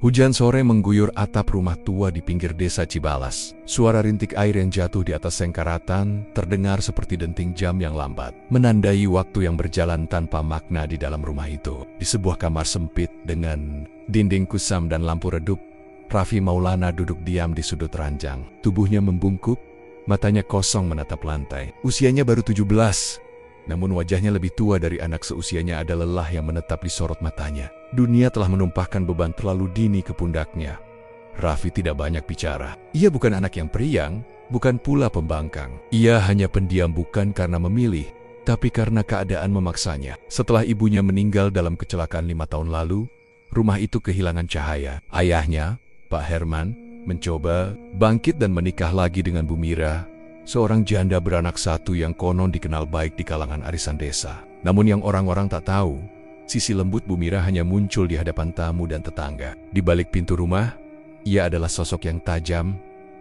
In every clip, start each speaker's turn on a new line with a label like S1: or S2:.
S1: Hujan sore mengguyur atap rumah tua di pinggir desa Cibalas. Suara rintik air yang jatuh di atas sengkaratan terdengar seperti denting jam yang lambat, menandai waktu yang berjalan tanpa makna di dalam rumah itu. Di sebuah kamar sempit dengan dinding kusam dan lampu redup, Raffi Maulana duduk diam di sudut ranjang. Tubuhnya membungkuk, matanya kosong menatap lantai. Usianya baru 17. Namun wajahnya lebih tua dari anak seusianya. Ada lelah yang menetap di sorot matanya. Dunia telah menumpahkan beban terlalu dini ke pundaknya. Raffi tidak banyak bicara. Ia bukan anak yang periang, bukan pula pembangkang. Ia hanya pendiam bukan karena memilih, tapi karena keadaan memaksanya. Setelah ibunya meninggal dalam kecelakaan 5 tahun lalu, rumah itu kehilangan cahaya. Ayahnya, Pak Herman, mencoba bangkit dan menikah lagi dengan Bu Mira, seorang janda beranak satu yang konon dikenal baik di kalangan arisan desa. Namun yang orang-orang tak tahu, sisi lembut Bu Mira hanya muncul di hadapan tamu dan tetangga. Di balik pintu rumah, ia adalah sosok yang tajam,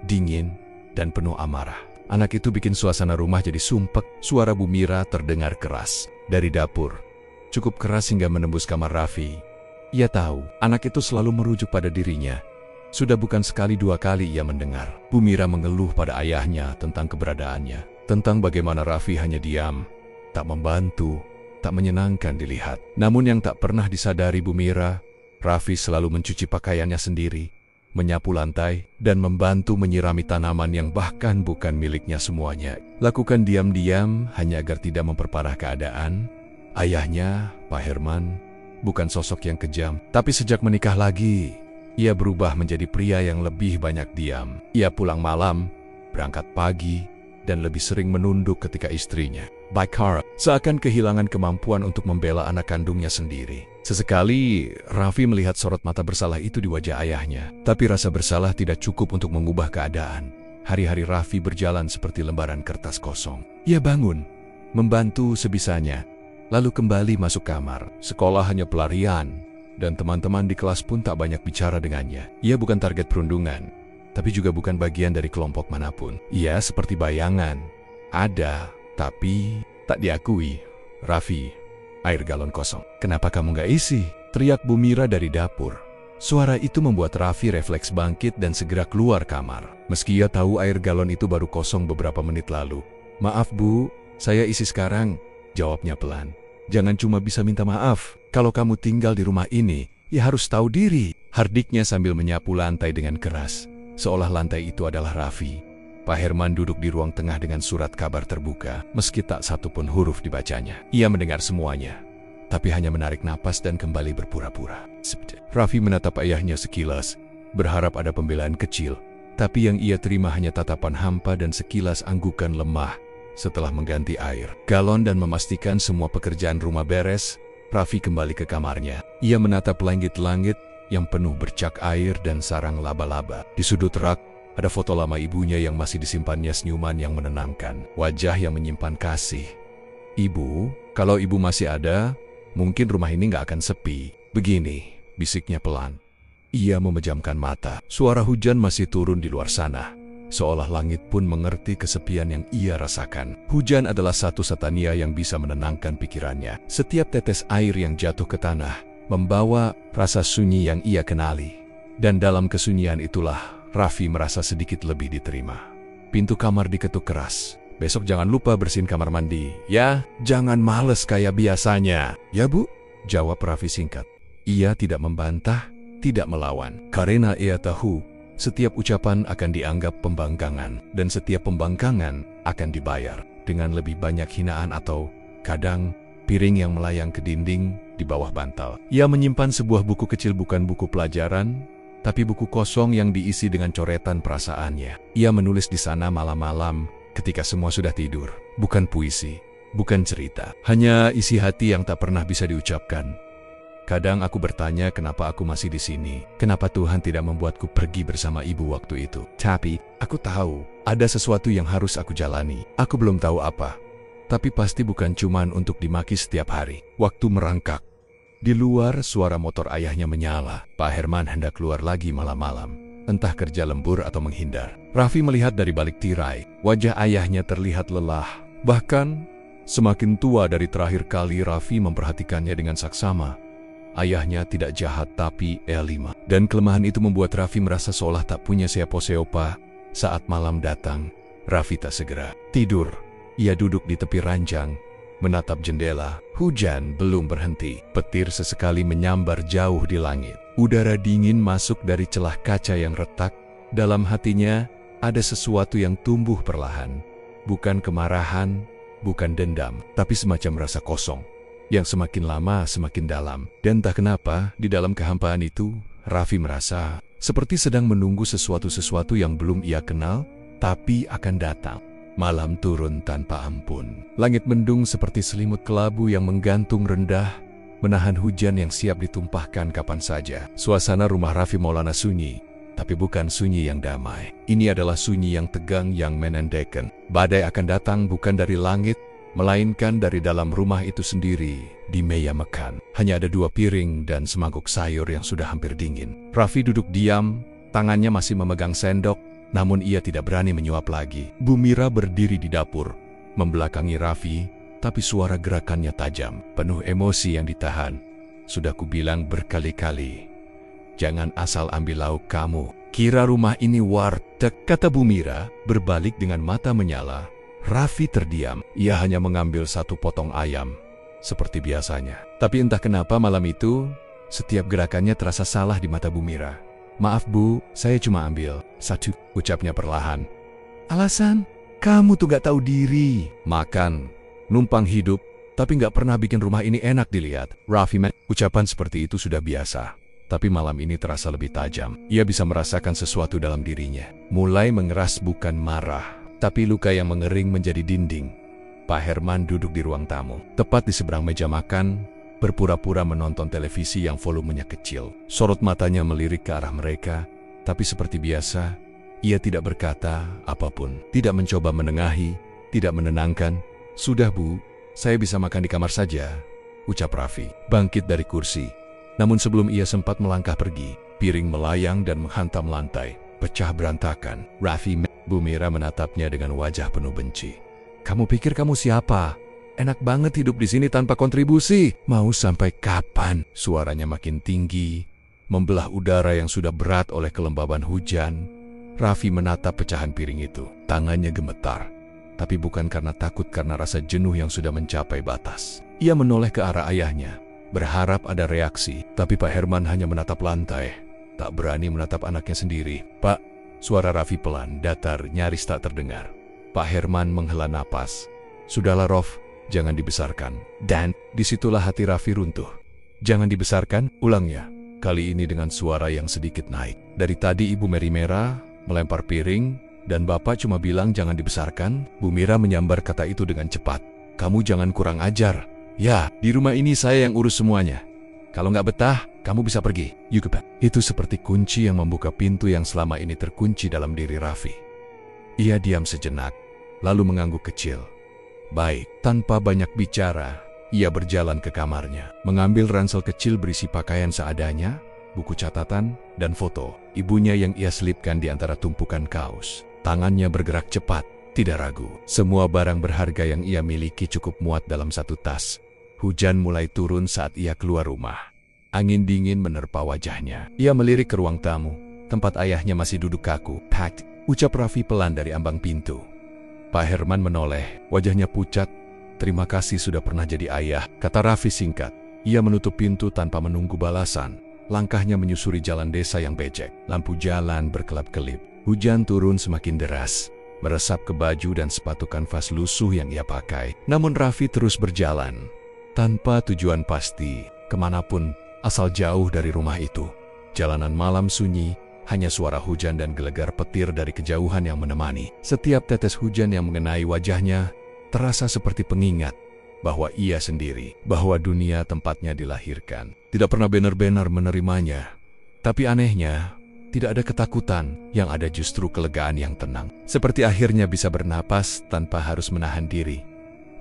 S1: dingin, dan penuh amarah. Anak itu bikin suasana rumah jadi sumpek. Suara Bu Mira terdengar keras dari dapur, cukup keras hingga menembus kamar Raffi. Ia tahu, anak itu selalu merujuk pada dirinya. Sudah bukan sekali dua kali ia mendengar Bu Mira mengeluh pada ayahnya tentang keberadaannya, tentang bagaimana Raffi hanya diam, tak membantu, tak menyenangkan dilihat. Namun yang tak pernah disadari Bu Mira, Raffi selalu mencuci pakaiannya sendiri, menyapu lantai, dan membantu menyirami tanaman yang bahkan bukan miliknya semuanya. Lakukan diam-diam hanya agar tidak memperparah keadaan. Ayahnya, Pak Herman, bukan sosok yang kejam, tapi sejak menikah lagi, ia berubah menjadi pria yang lebih banyak diam. Ia pulang malam, berangkat pagi, dan lebih sering menunduk ketika istrinya, Baikara, seakan kehilangan kemampuan untuk membela anak kandungnya sendiri. Sesekali, Raffi melihat sorot mata bersalah itu di wajah ayahnya. Tapi rasa bersalah tidak cukup untuk mengubah keadaan. Hari-hari Raffi berjalan seperti lembaran kertas kosong. Ia bangun, membantu sebisanya, lalu kembali masuk kamar. Sekolah hanya pelarian, dan teman-teman di kelas pun tak banyak bicara dengannya. Ia bukan target perundungan, tapi juga bukan bagian dari kelompok manapun. Ia seperti bayangan. Ada, tapi tak diakui. Raffi, air galon kosong. Kenapa kamu gak isi? Teriak Bu Mira dari dapur. Suara itu membuat Raffi refleks bangkit dan segera keluar kamar. Meski ia tahu air galon itu baru kosong beberapa menit lalu. Maaf Bu, saya isi sekarang, jawabnya pelan. Jangan cuma bisa minta maaf. Kalau kamu tinggal di rumah ini, ya harus tahu diri. Hardiknya sambil menyapu lantai dengan keras, seolah lantai itu adalah Raffi. Pak Herman duduk di ruang tengah dengan surat kabar terbuka, meski tak satupun huruf dibacanya. Ia mendengar semuanya, tapi hanya menarik napas dan kembali berpura-pura. Raffi menatap ayahnya sekilas, berharap ada pembelaan kecil, tapi yang ia terima hanya tatapan hampa dan sekilas anggukan lemah. Setelah mengganti air galon dan memastikan semua pekerjaan rumah beres, Raffi kembali ke kamarnya. Ia menatap langit-langit yang penuh bercak air dan sarang laba-laba. Di sudut rak, ada foto lama ibunya yang masih disimpannya senyuman yang menenangkan. Wajah yang menyimpan kasih. Ibu, kalau ibu masih ada, mungkin rumah ini gak akan sepi. Begini, bisiknya pelan. Ia memejamkan mata. Suara hujan masih turun di luar sana, seolah langit pun mengerti kesepian yang ia rasakan. Hujan adalah satu-satunya yang bisa menenangkan pikirannya. Setiap tetes air yang jatuh ke tanah membawa rasa sunyi yang ia kenali. Dan dalam kesunyian itulah Raffi merasa sedikit lebih diterima. Pintu kamar diketuk keras. Besok jangan lupa bersihin kamar mandi, ya? Jangan males kayak biasanya. Ya Bu, jawab Raffi singkat. Ia tidak membantah, tidak melawan. Karena ia tahu setiap ucapan akan dianggap pembangkangan, dan setiap pembangkangan akan dibayar dengan lebih banyak hinaan atau, kadang, piring yang melayang ke dinding di bawah bantal. Ia menyimpan sebuah buku kecil, bukan buku pelajaran, tapi buku kosong yang diisi dengan coretan perasaannya. Ia menulis di sana malam-malam ketika semua sudah tidur. Bukan puisi, bukan cerita, hanya isi hati yang tak pernah bisa diucapkan. Kadang aku bertanya kenapa aku masih di sini. Kenapa Tuhan tidak membuatku pergi bersama ibu waktu itu. Tapi, aku tahu, ada sesuatu yang harus aku jalani. Aku belum tahu apa. Tapi pasti bukan cuman untuk dimaki setiap hari. Waktu merangkak. Di luar, suara motor ayahnya menyala. Pak Herman hendak keluar lagi malam-malam. Entah kerja lembur atau menghindar. Raffi melihat dari balik tirai. Wajah ayahnya terlihat lelah. Bahkan, semakin tua dari terakhir kali Raffi memperhatikannya dengan saksama. Ayahnya tidak jahat tapi E5. Dan kelemahan itu membuat Raffi merasa seolah tak punya siapa-siapa. Saat malam datang, Raffi tak segera tidur. Ia duduk di tepi ranjang, menatap jendela. Hujan belum berhenti. Petir sesekali menyambar jauh di langit. Udara dingin masuk dari celah kaca yang retak. Dalam hatinya ada sesuatu yang tumbuh perlahan. Bukan kemarahan, bukan dendam, tapi semacam rasa kosong yang semakin lama semakin dalam. Dan entah kenapa, di dalam kehampaan itu, Raffi merasa seperti sedang menunggu sesuatu yang belum ia kenal, tapi akan datang. Malam turun tanpa ampun. Langit mendung seperti selimut kelabu yang menggantung rendah, menahan hujan yang siap ditumpahkan kapan saja. Suasana rumah Raffi Maulana sunyi, tapi bukan sunyi yang damai. Ini adalah sunyi yang tegang, yang menandakan badai akan datang bukan dari langit, melainkan dari dalam rumah itu sendiri. Di meja makan hanya ada 2 piring dan semangkuk sayur yang sudah hampir dingin. Raffi duduk diam, tangannya masih memegang sendok, namun ia tidak berani menyuap lagi. Bu Mira berdiri di dapur, membelakangi Raffi, tapi suara gerakannya tajam, penuh emosi yang ditahan. Sudah kubilang berkali-kali, jangan asal ambil lauk kamu. Kira rumah ini warteg, kata Bu Mira, berbalik dengan mata menyala. Raffi terdiam. Ia hanya mengambil 1 potong ayam, seperti biasanya. Tapi entah kenapa malam itu, setiap gerakannya terasa salah di mata Bu Mira. Maaf Bu, saya cuma ambil 1, ucapnya perlahan. Alasan? Kamu tuh gak tahu diri. Makan, numpang hidup, tapi gak pernah bikin rumah ini enak dilihat. Raffi, ucapan seperti itu sudah biasa. Tapi malam ini terasa lebih tajam. Ia bisa merasakan sesuatu dalam dirinya. Mulai mengeras, bukan marah, tapi luka yang mengering menjadi dinding. Pak Herman duduk di ruang tamu, tepat di seberang meja makan, berpura-pura menonton televisi yang volumenya kecil. Sorot matanya melirik ke arah mereka, tapi seperti biasa, ia tidak berkata apapun, tidak mencoba menengahi, tidak menenangkan. Sudah Bu, saya bisa makan di kamar saja, ucap Raffi, bangkit dari kursi. Namun sebelum ia sempat melangkah pergi, piring melayang dan menghantam lantai, pecah berantakan. Raffi, Bu Mira menatapnya dengan wajah penuh benci. Kamu pikir kamu siapa? Enak banget hidup di sini tanpa kontribusi. Mau sampai kapan? Suaranya makin tinggi, membelah udara yang sudah berat oleh kelembaban hujan. Raffi menatap pecahan piring itu. Tangannya gemetar, tapi bukan karena takut, karena rasa jenuh yang sudah mencapai batas. Ia menoleh ke arah ayahnya, berharap ada reaksi, tapi Pak Herman hanya menatap lantai, tak berani menatap anaknya sendiri. Pak, suara Raffi pelan, datar, nyaris tak terdengar. Pak Herman menghela napas. Sudahlah Rof, jangan dibesarkan. Dan disitulah hati Raffi runtuh. Jangan dibesarkan, ulangnya. Kali ini dengan suara yang sedikit naik. Dari tadi Ibu Mary Mera melempar piring, dan Bapak cuma bilang jangan dibesarkan. Bu Mira menyambar kata itu dengan cepat. Kamu jangan kurang ajar. Ya, di rumah ini saya yang urus semuanya. Kalau nggak betah, kamu bisa pergi. Itu seperti kunci yang membuka pintu yang selama ini terkunci dalam diri Raffi. Ia diam sejenak, lalu mengangguk kecil. Baik, tanpa banyak bicara, ia berjalan ke kamarnya, mengambil ransel kecil berisi pakaian seadanya, buku catatan, dan foto ibunya yang ia selipkan di antara tumpukan kaos. Tangannya bergerak cepat, tidak ragu. Semua barang berharga yang ia miliki cukup muat dalam 1 tas. Hujan mulai turun saat ia keluar rumah. Angin dingin menerpa wajahnya. Ia melirik ke ruang tamu, tempat ayahnya masih duduk kaku. Packed, ucap Raffi pelan dari ambang pintu. Pak Herman menoleh, wajahnya pucat. Terima kasih sudah pernah jadi ayah, kata Raffi singkat. Ia menutup pintu tanpa menunggu balasan. Langkahnya menyusuri jalan desa yang becek. Lampu jalan berkelap-kelip. Hujan turun semakin deras, meresap ke baju dan sepatu kanvas lusuh yang ia pakai. Namun Raffi terus berjalan, tanpa tujuan pasti, kemanapun, asal jauh dari rumah itu. Jalanan malam sunyi, hanya suara hujan dan gelegar petir dari kejauhan yang menemani. Setiap tetes hujan yang mengenai wajahnya terasa seperti pengingat bahwa ia sendiri, bahwa dunia tempatnya dilahirkan, tidak pernah benar-benar menerimanya. Tapi anehnya, tidak ada ketakutan, yang ada justru kelegaan yang tenang. Seperti akhirnya bisa bernapas tanpa harus menahan diri.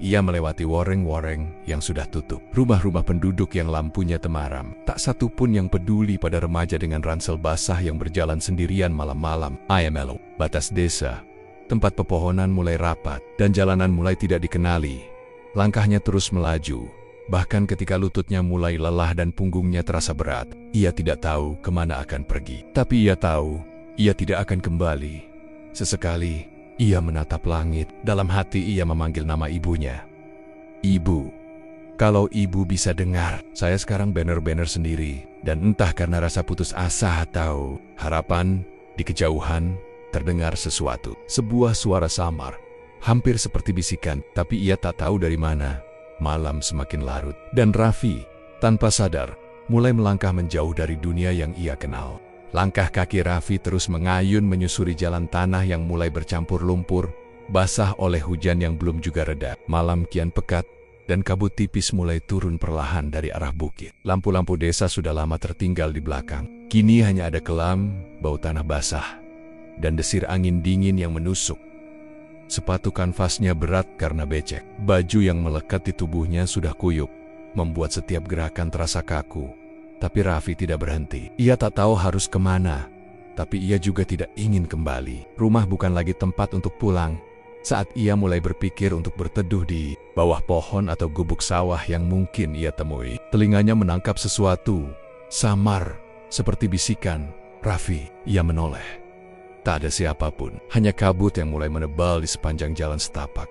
S1: Ia melewati wareng-wareng yang sudah tutup, rumah-rumah penduduk yang lampunya temaram. Tak satu pun yang peduli pada remaja dengan ransel basah yang berjalan sendirian malam-malam. IMLO, batas desa, tempat pepohonan mulai rapat dan jalanan mulai tidak dikenali. Langkahnya terus melaju, Bahkan ketika lututnya mulai lelah dan punggungnya terasa berat, ia tidak tahu kemana akan pergi. Tapi ia tahu, ia tidak akan kembali. Sesekali, ia menatap langit. Dalam hati ia memanggil nama ibunya. Ibu. Kalau ibu bisa dengar, saya sekarang benar-benar sendiri. Dan entah karena rasa putus asa atau harapan, di kejauhan terdengar sesuatu. Sebuah suara samar, hampir seperti bisikan, tapi ia tak tahu dari mana. Malam semakin larut, dan Raffi, tanpa sadar, mulai melangkah menjauh dari dunia yang ia kenal. Langkah kaki Raffi terus mengayun menyusuri jalan tanah yang mulai bercampur lumpur, basah oleh hujan yang belum juga reda. Malam kian pekat, dan kabut tipis mulai turun perlahan dari arah bukit. Lampu-lampu desa sudah lama tertinggal di belakang. Kini hanya ada kelam, bau tanah basah, dan desir angin dingin yang menusuk. Sepatu kanvasnya berat karena becek. Baju yang melekat di tubuhnya sudah kuyup, membuat setiap gerakan terasa kaku. Tapi Raffi tidak berhenti. Ia tak tahu harus kemana, tapi ia juga tidak ingin kembali. Rumah bukan lagi tempat untuk pulang. Saat ia mulai berpikir untuk berteduh di bawah pohon atau gubuk sawah yang mungkin ia temui, telinganya menangkap sesuatu samar, seperti bisikan. Raffi, ia menoleh. Tak ada siapapun, hanya kabut yang mulai menebal di sepanjang jalan setapak.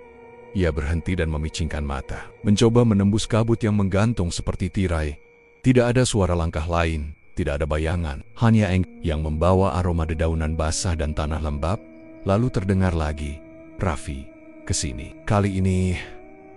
S1: Ia berhenti dan memicingkan mata, mencoba menembus kabut yang menggantung seperti tirai. Tidak ada suara langkah lain, tidak ada bayangan, hanya yang membawa aroma dedaunan basah dan tanah lembab. Lalu terdengar lagi, "Raffi, kesini." Kali ini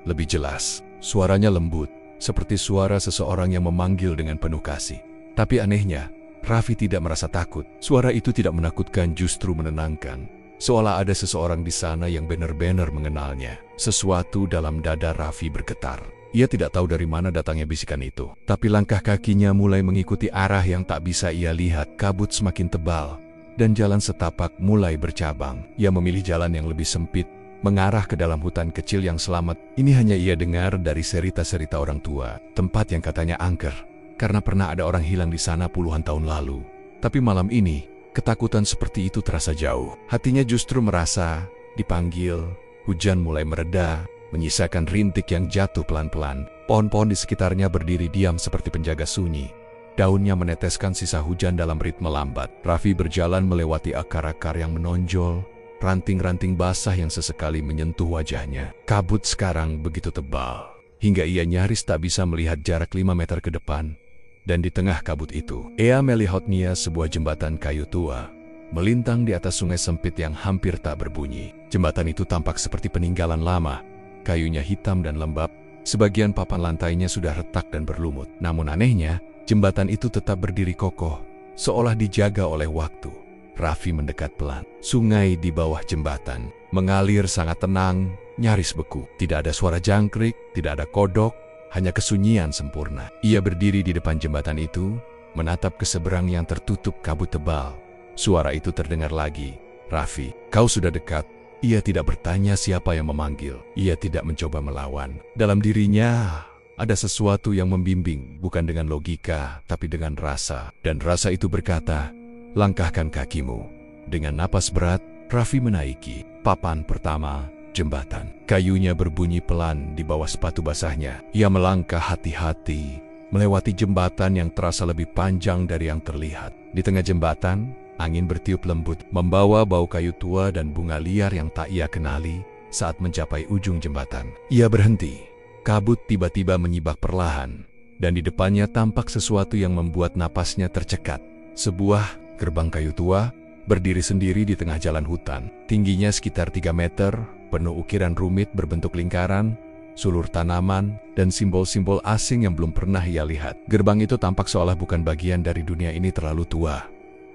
S1: lebih jelas, suaranya lembut, seperti suara seseorang yang memanggil dengan penuh kasih. Tapi anehnya, Raffi tidak merasa takut. Suara itu tidak menakutkan, justru menenangkan. Seolah ada seseorang di sana yang benar-benar mengenalnya. Sesuatu dalam dada Raffi bergetar. Ia tidak tahu dari mana datangnya bisikan itu. Tapi langkah kakinya mulai mengikuti arah yang tak bisa ia lihat. Kabut semakin tebal, dan jalan setapak mulai bercabang. Ia memilih jalan yang lebih sempit, mengarah ke dalam hutan kecil yang selamat. Ini hanya ia dengar dari cerita-cerita orang tua. Tempat yang katanya angker, karena pernah ada orang hilang di sana puluhan tahun lalu. Tapi malam ini, ketakutan seperti itu terasa jauh. Hatinya justru merasa dipanggil. Hujan mulai mereda, menyisakan rintik yang jatuh pelan-pelan. Pohon-pohon di sekitarnya berdiri diam seperti penjaga sunyi. Daunnya meneteskan sisa hujan dalam ritme lambat. Raffi berjalan melewati akar-akar yang menonjol, ranting-ranting basah yang sesekali menyentuh wajahnya. Kabut sekarang begitu tebal, hingga ia nyaris tak bisa melihat jarak 5 meter ke depan. Dan di tengah kabut itu, ia melihatnya sebuah jembatan kayu tua, melintang di atas sungai sempit yang hampir tak berbunyi. Jembatan itu tampak seperti peninggalan lama, kayunya hitam dan lembab, sebagian papan lantainya sudah retak dan berlumut. Namun anehnya, jembatan itu tetap berdiri kokoh, seolah dijaga oleh waktu. Raffi mendekat pelan. Sungai di bawah jembatan mengalir sangat tenang, nyaris beku. Tidak ada suara jangkrik, tidak ada kodok, hanya kesunyian sempurna. Ia berdiri di depan jembatan itu, menatap ke seberang yang tertutup kabut tebal. Suara itu terdengar lagi. "Raffi, kau sudah dekat." Ia tidak bertanya siapa yang memanggil. Ia tidak mencoba melawan. Dalam dirinya ada sesuatu yang membimbing, bukan dengan logika, tapi dengan rasa. Dan rasa itu berkata, "Langkahkan kakimu." Dengan napas berat, Raffi menaiki papan pertama jembatan. Kayunya berbunyi pelan di bawah sepatu basahnya. Ia melangkah hati-hati, melewati jembatan yang terasa lebih panjang dari yang terlihat. Di tengah jembatan, angin bertiup lembut, membawa bau kayu tua dan bunga liar yang tak ia kenali. Saat mencapai ujung jembatan, ia berhenti. Kabut tiba-tiba menyibak perlahan, dan di depannya tampak sesuatu yang membuat napasnya tercekat. Sebuah gerbang kayu tua berdiri sendiri di tengah jalan hutan. Tingginya sekitar 3 meter, penuh ukiran rumit berbentuk lingkaran, sulur tanaman, dan simbol-simbol asing yang belum pernah ia lihat. Gerbang itu tampak seolah bukan bagian dari dunia ini, terlalu tua,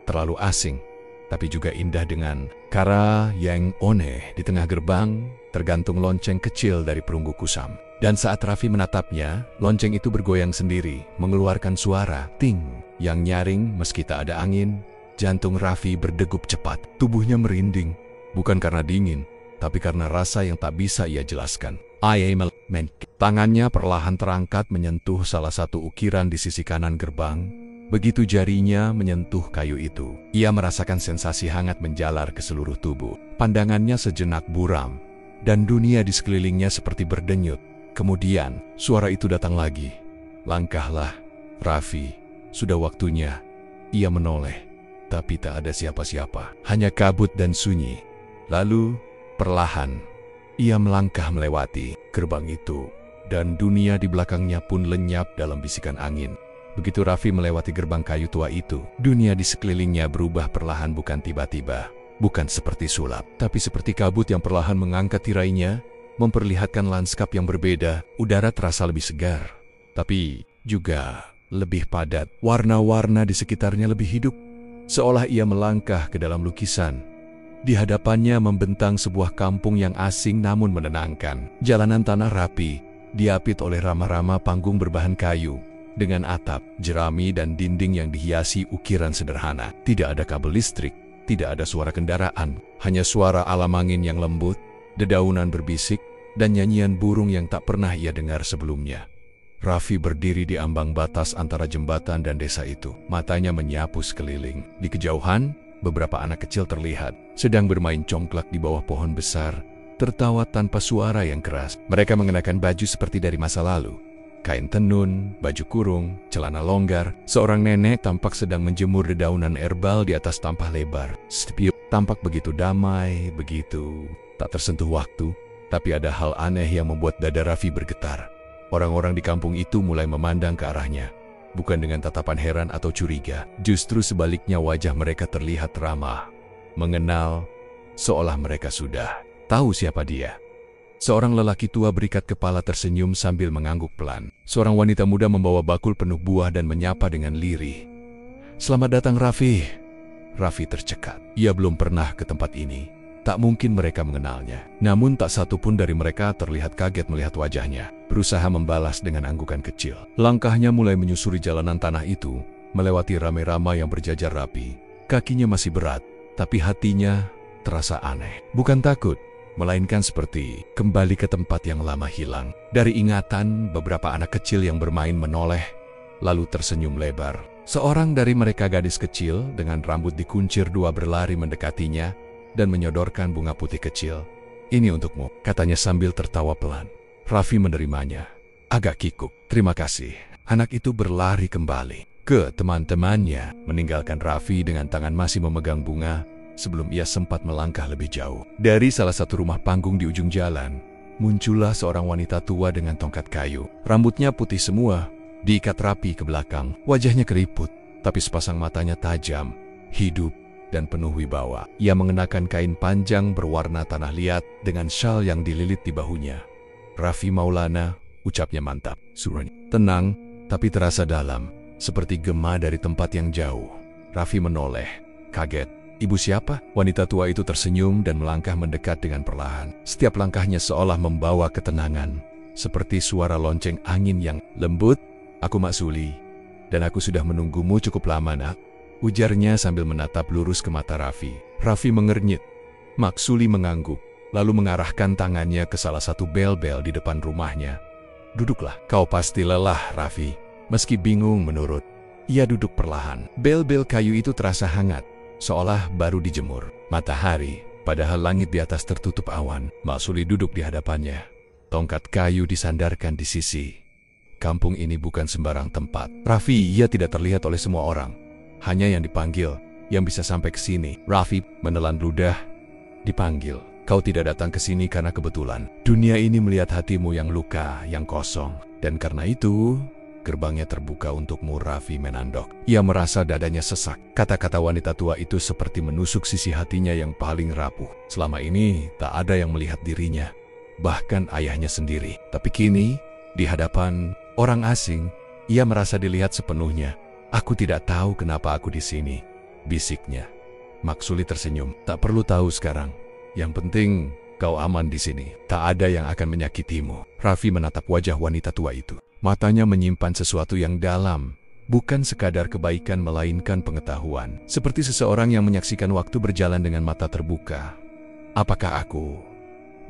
S1: terlalu asing, tapi juga indah dengan cara yang aneh. Di tengah gerbang tergantung lonceng kecil dari perunggu kusam. Dan saat Raffi menatapnya, lonceng itu bergoyang sendiri, mengeluarkan suara ting yang nyaring meski tak ada angin. Jantung Raffi berdegup cepat, tubuhnya merinding, bukan karena dingin, tapi karena rasa yang tak bisa ia jelaskan. Tangannya perlahan terangkat menyentuh salah satu ukiran di sisi kanan gerbang. Begitu jarinya menyentuh kayu itu, ia merasakan sensasi hangat menjalar ke seluruh tubuh. Pandangannya sejenak buram, dan dunia di sekelilingnya seperti berdenyut. Kemudian, suara itu datang lagi. Langkahlah, Raffi. Sudah waktunya. Ia menoleh, tapi tak ada siapa-siapa. Hanya kabut dan sunyi. Lalu, perlahan, ia melangkah melewati gerbang itu. Dan dunia di belakangnya pun lenyap dalam bisikan angin. Begitu Raffi melewati gerbang kayu tua itu, dunia di sekelilingnya berubah perlahan, bukan tiba-tiba. Bukan seperti sulap, tapi seperti kabut yang perlahan mengangkat tirainya, memperlihatkan lanskap yang berbeda. Udara terasa lebih segar, tapi juga lebih padat. Warna-warna di sekitarnya lebih hidup, seolah ia melangkah ke dalam lukisan. Di hadapannya membentang sebuah kampung yang asing namun menenangkan. Jalanan tanah rapi, diapit oleh rama-rama panggung berbahan kayu, dengan atap, jerami dan dinding yang dihiasi ukiran sederhana. Tidak ada kabel listrik, tidak ada suara kendaraan, hanya suara alam angin yang lembut, dedaunan berbisik, dan nyanyian burung yang tak pernah ia dengar sebelumnya. Raffi berdiri di ambang batas antara jembatan dan desa itu. Matanya menyapu sekeliling. Di kejauhan, beberapa anak kecil terlihat, sedang bermain congklak di bawah pohon besar, tertawa tanpa suara yang keras. Mereka mengenakan baju seperti dari masa lalu. Kain tenun, baju kurung, celana longgar. Seorang nenek tampak sedang menjemur dedaunan herbal di atas tampah lebar. Setiap tampak begitu damai, begitu tak tersentuh waktu. Tapi ada hal aneh yang membuat dada Raffi bergetar. Orang-orang di kampung itu mulai memandang ke arahnya. Bukan dengan tatapan heran atau curiga. Justru sebaliknya, wajah mereka terlihat ramah, mengenal, seolah mereka sudah tahu siapa dia. Seorang lelaki tua berikat kepala tersenyum sambil mengangguk pelan. Seorang wanita muda membawa bakul penuh buah dan menyapa dengan lirih. "Selamat datang, Raffi." Raffi tercekat. Ia belum pernah ke tempat ini. Tak mungkin mereka mengenalnya. Namun tak satu pun dari mereka terlihat kaget melihat wajahnya. Berusaha membalas dengan anggukan kecil. Langkahnya mulai menyusuri jalanan tanah itu, melewati ramai-ramai yang berjajar rapi. Kakinya masih berat, tapi hatinya terasa aneh. Bukan takut, melainkan seperti kembali ke tempat yang lama hilang. Dari ingatan, beberapa anak kecil yang bermain menoleh, lalu tersenyum lebar. Seorang dari mereka, gadis kecil dengan rambut dikuncir dua, berlari mendekatinya dan menyodorkan bunga putih kecil. "Ini untukmu," katanya sambil tertawa pelan. Raffi menerimanya, agak kikuk. "Terima kasih." Anak itu berlari kembali ke teman-temannya, meninggalkan Raffi dengan tangan masih memegang bunga sebelum ia sempat melangkah lebih jauh. Dari salah satu rumah panggung di ujung jalan, muncullah seorang wanita tua dengan tongkat kayu. Rambutnya putih semua, diikat rapi ke belakang. Wajahnya keriput, tapi sepasang matanya tajam, hidup, dan penuh wibawa. Ia mengenakan kain panjang berwarna tanah liat dengan syal yang dililit di bahunya. "Raffi Maulana," ucapnya mantap. Suaranya tenang, tapi terasa dalam, seperti gema dari tempat yang jauh. Raffi menoleh, kaget. "Ibu siapa?" Wanita tua itu tersenyum dan melangkah mendekat dengan perlahan. Setiap langkahnya seolah membawa ketenangan, seperti suara lonceng angin yang lembut. "Aku Maksuli, dan aku sudah menunggumu cukup lama, nak," ujarnya sambil menatap lurus ke mata Raffi. Raffi mengernyit. Maksuli mengangguk, lalu mengarahkan tangannya ke salah satu bel-bel di depan rumahnya. "Duduklah, kau pasti lelah, Raffi." Meski bingung menurut, ia duduk perlahan. Bel-bel kayu itu terasa hangat, seolah baru dijemur. Matahari, padahal langit di atas tertutup awan. Maksuli duduk di hadapannya. Tongkat kayu disandarkan di sisi. Kampung ini bukan sembarang tempat. Raffi, ia tidak terlihat oleh semua orang. Hanya yang dipanggil, yang bisa sampai ke sini. Raffi menelan ludah. "Dipanggil. Kau tidak datang ke sini karena kebetulan. Dunia ini melihat hatimu yang luka, yang kosong. Dan karena itu, gerbangnya terbuka untukmu." Raffi menandok. Ia merasa dadanya sesak. Kata-kata wanita tua itu seperti menusuk sisi hatinya yang paling rapuh. Selama ini, tak ada yang melihat dirinya. Bahkan ayahnya sendiri. Tapi kini, di hadapan orang asing, ia merasa dilihat sepenuhnya. "Aku tidak tahu kenapa aku di sini," bisiknya. Maksuli tersenyum. "Tak perlu tahu sekarang. Yang penting kau aman di sini. Tak ada yang akan menyakitimu." Raffi menatap wajah wanita tua itu. Matanya menyimpan sesuatu yang dalam, bukan sekadar kebaikan melainkan pengetahuan. Seperti seseorang yang menyaksikan waktu berjalan dengan mata terbuka. "Apakah aku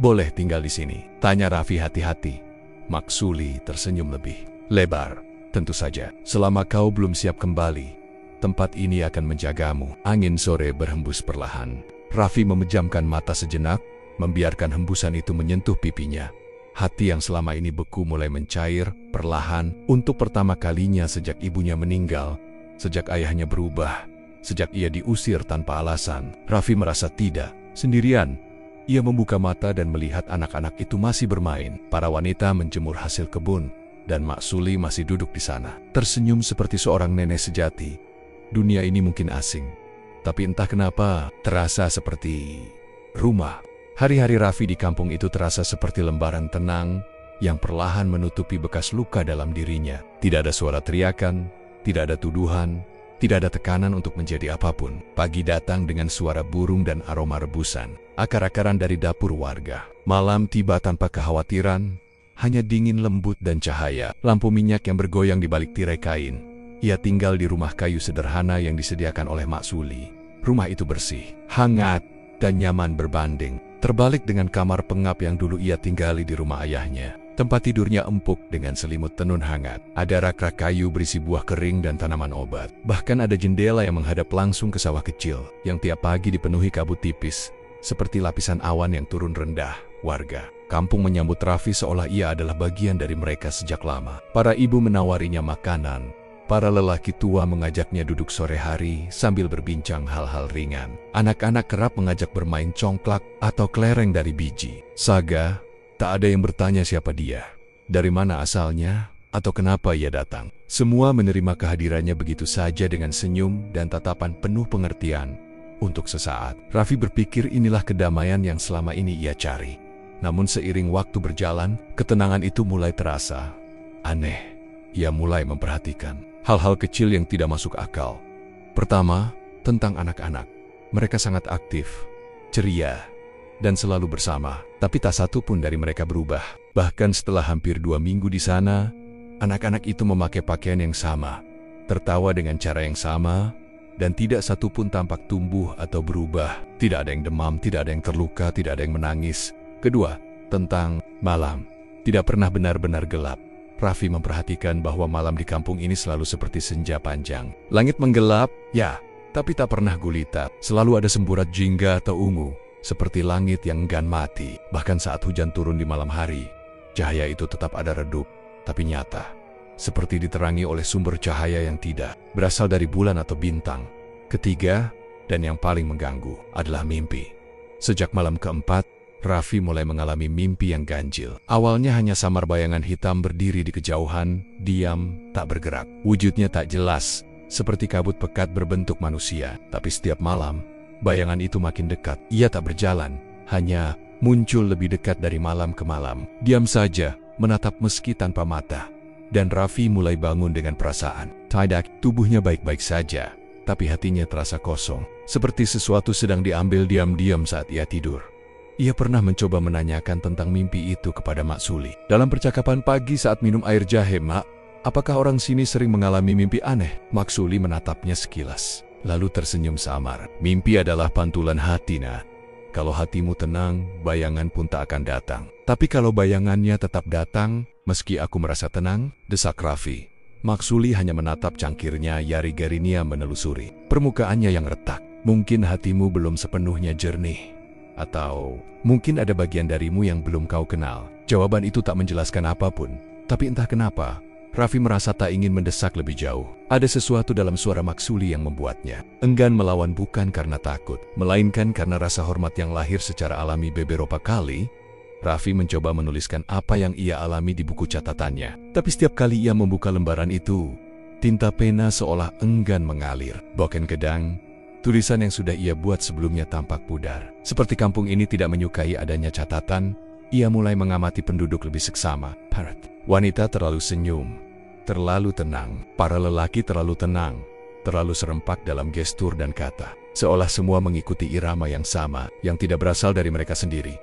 S1: boleh tinggal di sini?" tanya Raffi hati-hati. Maksuli tersenyum lebih lebar. "Tentu saja, selama kau belum siap kembali, tempat ini akan menjagamu." Angin sore berhembus perlahan. Raffi memejamkan mata sejenak, membiarkan hembusan itu menyentuh pipinya. Hati yang selama ini beku mulai mencair, perlahan, untuk pertama kalinya sejak ibunya meninggal, sejak ayahnya berubah, sejak ia diusir tanpa alasan. Raffi merasa tidak sendirian. Ia membuka mata dan melihat anak-anak itu masih bermain. Para wanita menjemur hasil kebun, dan Mak Suli masih duduk di sana, tersenyum seperti seorang nenek sejati. Dunia ini mungkin asing, tapi entah kenapa terasa seperti rumah. Hari-hari Raffi di kampung itu terasa seperti lembaran tenang yang perlahan menutupi bekas luka dalam dirinya. Tidak ada suara teriakan, tidak ada tuduhan, tidak ada tekanan untuk menjadi apapun. Pagi datang dengan suara burung dan aroma rebusan, akar-akaran dari dapur warga. Malam tiba tanpa kekhawatiran, hanya dingin lembut dan cahaya. Lampu minyak yang bergoyang di balik tirai kain. Ia tinggal di rumah kayu sederhana yang disediakan oleh Mak Suli. Rumah itu bersih, hangat, dan nyaman berbanding. Terbalik dengan kamar pengap yang dulu ia tinggali di rumah ayahnya. Tempat tidurnya empuk dengan selimut tenun hangat. Ada rak-rak kayu berisi buah kering dan tanaman obat. Bahkan ada jendela yang menghadap langsung ke sawah kecil, yang tiap pagi dipenuhi kabut tipis, seperti lapisan awan yang turun rendah. Warga kampung menyambut Raffi seolah ia adalah bagian dari mereka sejak lama. Para ibu menawarinya makanan. Para lelaki tua mengajaknya duduk sore hari sambil berbincang hal-hal ringan. Anak-anak kerap mengajak bermain congklak atau kelereng dari biji. Saga, tak ada yang bertanya siapa dia, dari mana asalnya, atau kenapa ia datang. Semua menerima kehadirannya begitu saja dengan senyum dan tatapan penuh pengertian. Untuk sesaat, Raffi berpikir inilah kedamaian yang selama ini ia cari. Namun seiring waktu berjalan, ketenangan itu mulai terasa aneh. Ia mulai memperhatikan hal-hal kecil yang tidak masuk akal. Pertama, tentang anak-anak. Mereka sangat aktif, ceria, dan selalu bersama. Tapi tak satu pun dari mereka berubah. Bahkan setelah hampir 2 minggu di sana, anak-anak itu memakai pakaian yang sama, tertawa dengan cara yang sama, dan tidak satu pun tampak tumbuh atau berubah. Tidak ada yang demam, tidak ada yang terluka, tidak ada yang menangis. Kedua, tentang malam. Tidak pernah benar-benar gelap. Raffi memperhatikan bahwa malam di kampung ini selalu seperti senja panjang. Langit menggelap, ya, tapi tak pernah gulita. Selalu ada semburat jingga atau ungu, seperti langit yang enggan mati. Bahkan saat hujan turun di malam hari, cahaya itu tetap ada redup, tapi nyata. Seperti diterangi oleh sumber cahaya yang tidak berasal dari bulan atau bintang. Ketiga, dan yang paling mengganggu, adalah mimpi. Sejak malam keempat, Raffi mulai mengalami mimpi yang ganjil. Awalnya hanya samar bayangan hitam berdiri di kejauhan, diam, tak bergerak. Wujudnya tak jelas, seperti kabut pekat berbentuk manusia. Tapi setiap malam, bayangan itu makin dekat. Ia tak berjalan, hanya muncul lebih dekat dari malam ke malam. Diam saja, menatap meski tanpa mata. Dan Raffi mulai bangun dengan perasaan. Tidak, tubuhnya baik-baik saja, tapi hatinya terasa kosong. Seperti sesuatu sedang diambil diam-diam saat ia tidur. Ia pernah mencoba menanyakan tentang mimpi itu kepada Mak Suli. Dalam percakapan pagi saat minum air jahe, "Mak, apakah orang sini sering mengalami mimpi aneh?" Mak Suli menatapnya sekilas, lalu tersenyum samar. "Mimpi adalah pantulan hati, Nak. Kalau hatimu tenang, bayangan pun tak akan datang. Tapi kalau bayangannya tetap datang, meski aku merasa tenang," desak Raffi. Mak Suli hanya menatap cangkirnya, Yarigarinia menelusuri permukaannya yang retak. "Mungkin hatimu belum sepenuhnya jernih. Atau mungkin ada bagian darimu yang belum kau kenal." Jawaban itu tak menjelaskan apapun. Tapi entah kenapa, Raffi merasa tak ingin mendesak lebih jauh. Ada sesuatu dalam suara Mak Suli yang membuatnya enggan melawan, bukan karena takut, melainkan karena rasa hormat yang lahir secara alami. Beberapa kali, Raffi mencoba menuliskan apa yang ia alami di buku catatannya. Tapi setiap kali ia membuka lembaran itu, tinta pena seolah enggan mengalir. Boken kedang, tulisan yang sudah ia buat sebelumnya tampak pudar. Seperti kampung ini tidak menyukai adanya catatan, ia mulai mengamati penduduk lebih seksama. Wanita terlalu senyum, terlalu tenang. Para lelaki terlalu tenang, terlalu serempak dalam gestur dan kata. Seolah semua mengikuti irama yang sama, yang tidak berasal dari mereka sendiri.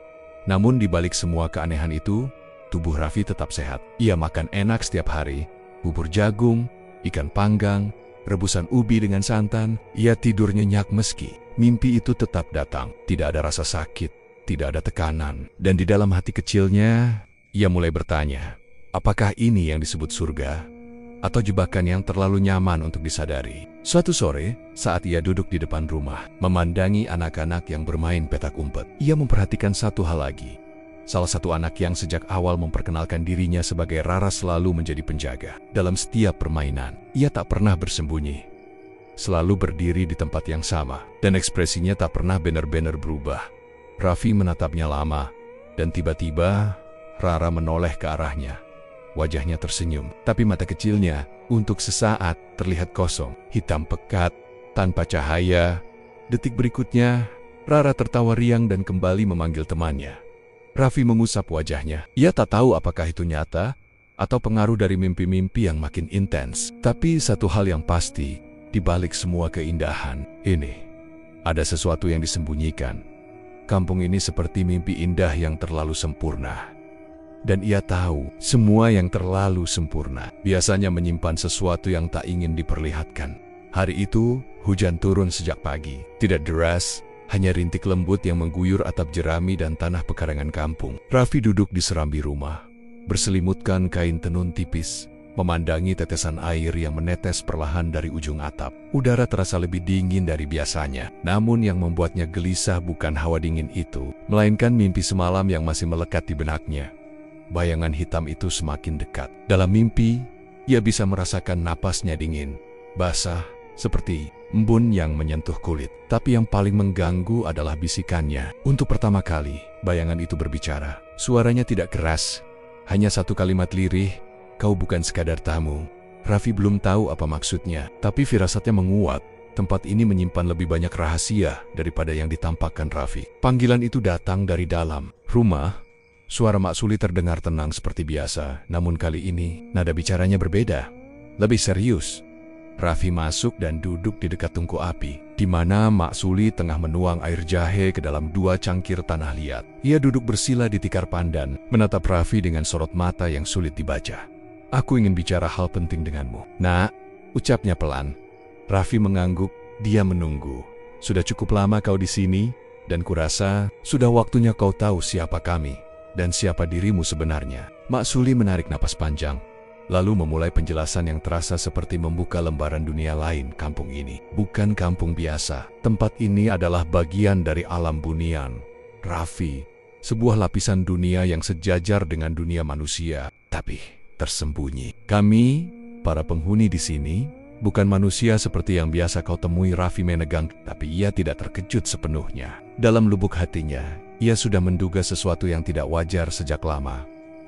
S1: Namun di balik semua keanehan itu, tubuh Raffi tetap sehat. Ia makan enak setiap hari, bubur jagung, ikan panggang, rebusan ubi dengan santan. Ia tidur nyenyak meski mimpi itu tetap datang. Tidak ada rasa sakit, tidak ada tekanan. Dan di dalam hati kecilnya, ia mulai bertanya, apakah ini yang disebut surga? Atau jebakan yang terlalu nyaman untuk disadari? Suatu sore, saat ia duduk di depan rumah, memandangi anak-anak yang bermain petak umpet, ia memperhatikan satu hal lagi. salah satu anak yang sejak awal memperkenalkan dirinya sebagai Rara selalu menjadi penjaga. Dalam setiap permainan, ia tak pernah bersembunyi. Selalu berdiri di tempat yang sama, dan ekspresinya tak pernah benar-benar berubah. Raffi menatapnya lama, dan tiba-tiba Rara menoleh ke arahnya. Wajahnya tersenyum, tapi mata kecilnya untuk sesaat terlihat kosong, hitam pekat, tanpa cahaya. Detik berikutnya, Rara tertawa riang dan kembali memanggil temannya. Raffi mengusap wajahnya. Ia tak tahu apakah itu nyata atau pengaruh dari mimpi-mimpi yang makin intens. Tapi satu hal yang pasti, di balik semua keindahan ini, ada sesuatu yang disembunyikan. Kampung ini seperti mimpi indah yang terlalu sempurna. Dan ia tahu, semua yang terlalu sempurna biasanya menyimpan sesuatu yang tak ingin diperlihatkan. Hari itu, hujan turun sejak pagi. Tidak deras, hanya rintik lembut yang mengguyur atap jerami dan tanah pekarangan kampung. Raffi duduk di serambi rumah, berselimutkan kain tenun tipis, memandangi tetesan air yang menetes perlahan dari ujung atap. Udara terasa lebih dingin dari biasanya, namun yang membuatnya gelisah bukan hawa dingin itu, melainkan mimpi semalam yang masih melekat di benaknya. Bayangan hitam itu semakin dekat. Dalam mimpi, ia bisa merasakan napasnya dingin, basah, seperti embun yang menyentuh kulit. Tapi yang paling mengganggu adalah bisikannya. Untuk pertama kali, bayangan itu berbicara. Suaranya tidak keras, hanya satu kalimat lirih, "Kau bukan sekadar tamu." Raffi belum tahu apa maksudnya, tapi firasatnya menguat. Tempat ini menyimpan lebih banyak rahasia daripada yang ditampakkan Raffi. Panggilan itu datang dari dalam rumah. Suara Mak Suli terdengar tenang seperti biasa, namun kali ini nada bicaranya berbeda, lebih serius. Raffi masuk dan duduk di dekat tungku api, di mana Mak Suli tengah menuang air jahe ke dalam 2 cangkir tanah liat. Ia duduk bersila di tikar pandan, menatap Raffi dengan sorot mata yang sulit dibaca. "Aku ingin bicara hal penting denganmu, Nak," ucapnya pelan. Raffi mengangguk, dia menunggu. "Sudah cukup lama kau di sini, dan kurasa sudah waktunya kau tahu siapa kami dan siapa dirimu sebenarnya." Mak Suli menarik napas panjang, lalu memulai penjelasan yang terasa seperti membuka lembaran dunia lain. Kampung ini bukan kampung biasa. Tempat ini adalah bagian dari alam bunian, Raffi, sebuah lapisan dunia yang sejajar dengan dunia manusia, tapi tersembunyi. Kami, para penghuni di sini, bukan manusia seperti yang biasa kau temui. Raffi menegang, tapi ia tidak terkejut sepenuhnya. Dalam lubuk hatinya, ia sudah menduga sesuatu yang tidak wajar sejak lama.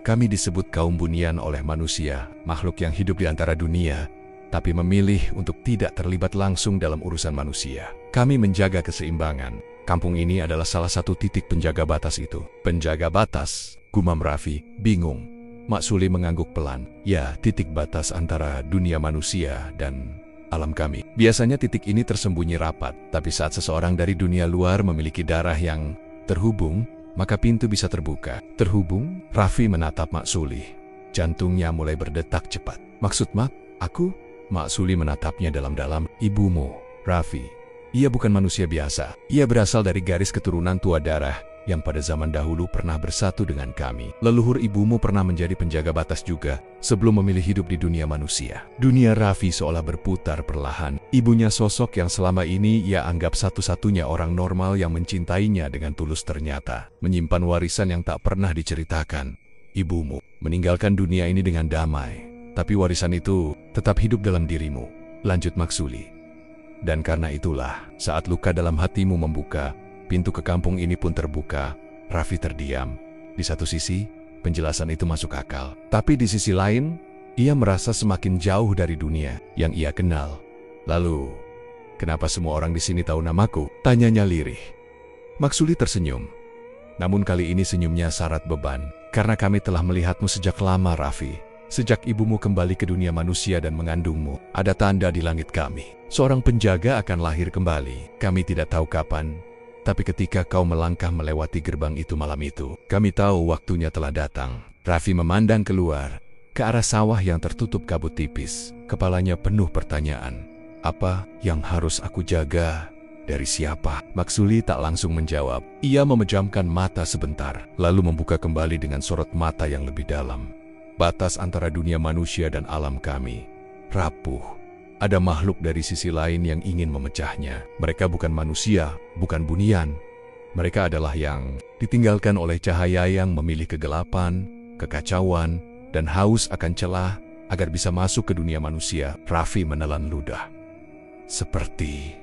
S1: Kami disebut kaum bunian oleh manusia, makhluk yang hidup di antara dunia, tapi memilih untuk tidak terlibat langsung dalam urusan manusia. Kami menjaga keseimbangan. Kampung ini adalah salah satu titik penjaga batas itu. "Penjaga batas?" gumam Raffi, bingung. Mak Suli mengangguk pelan. "Ya, titik batas antara dunia manusia dan alam kami. Biasanya titik ini tersembunyi rapat, tapi saat seseorang dari dunia luar memiliki darah yang terhubung, maka pintu bisa terbuka." "Terhubung?" Raffi menatap Mak Suli. Jantungnya mulai berdetak cepat. "Maksud Mak, aku?" Mak Suli menatapnya dalam-dalam. "Ibumu, Raffi. Ia bukan manusia biasa. Ia berasal dari garis keturunan tua darah yang pada zaman dahulu pernah bersatu dengan kami. Leluhur ibumu pernah menjadi penjaga batas juga sebelum memilih hidup di dunia manusia." Dunia Raffi seolah berputar perlahan. Ibunya, sosok yang selama ini ia anggap satu-satunya orang normal yang mencintainya dengan tulus, ternyata menyimpan warisan yang tak pernah diceritakan. "Ibumu meninggalkan dunia ini dengan damai, tapi warisan itu tetap hidup dalam dirimu," lanjut Mak Suli. "Dan karena itulah, saat luka dalam hatimu membuka, pintu ke kampung ini pun terbuka." Raffi terdiam. Di satu sisi, penjelasan itu masuk akal. Tapi di sisi lain, ia merasa semakin jauh dari dunia yang ia kenal. "Lalu, kenapa semua orang di sini tahu namaku?" tanyanya lirih. Mak Suli tersenyum. Namun kali ini senyumnya syarat beban. "Karena kami telah melihatmu sejak lama, Raffi. Sejak ibumu kembali ke dunia manusia dan mengandungmu, ada tanda di langit kami. Seorang penjaga akan lahir kembali. Kami tidak tahu kapan, tapi ketika kau melangkah melewati gerbang itu malam itu, kami tahu waktunya telah datang." Raffi memandang keluar, ke arah sawah yang tertutup kabut tipis. Kepalanya penuh pertanyaan. "Apa yang harus aku jaga? Dari siapa?" Mak Suli tak langsung menjawab. Ia memejamkan mata sebentar, lalu membuka kembali dengan sorot mata yang lebih dalam. "Batas antara dunia manusia dan alam kami rapuh. Ada makhluk dari sisi lain yang ingin memecahnya. Mereka bukan manusia, bukan bunian. Mereka adalah yang ditinggalkan oleh cahaya yang memilih kegelapan, kekacauan, dan haus akan celah agar bisa masuk ke dunia manusia. Raffi menelan ludah. Seperti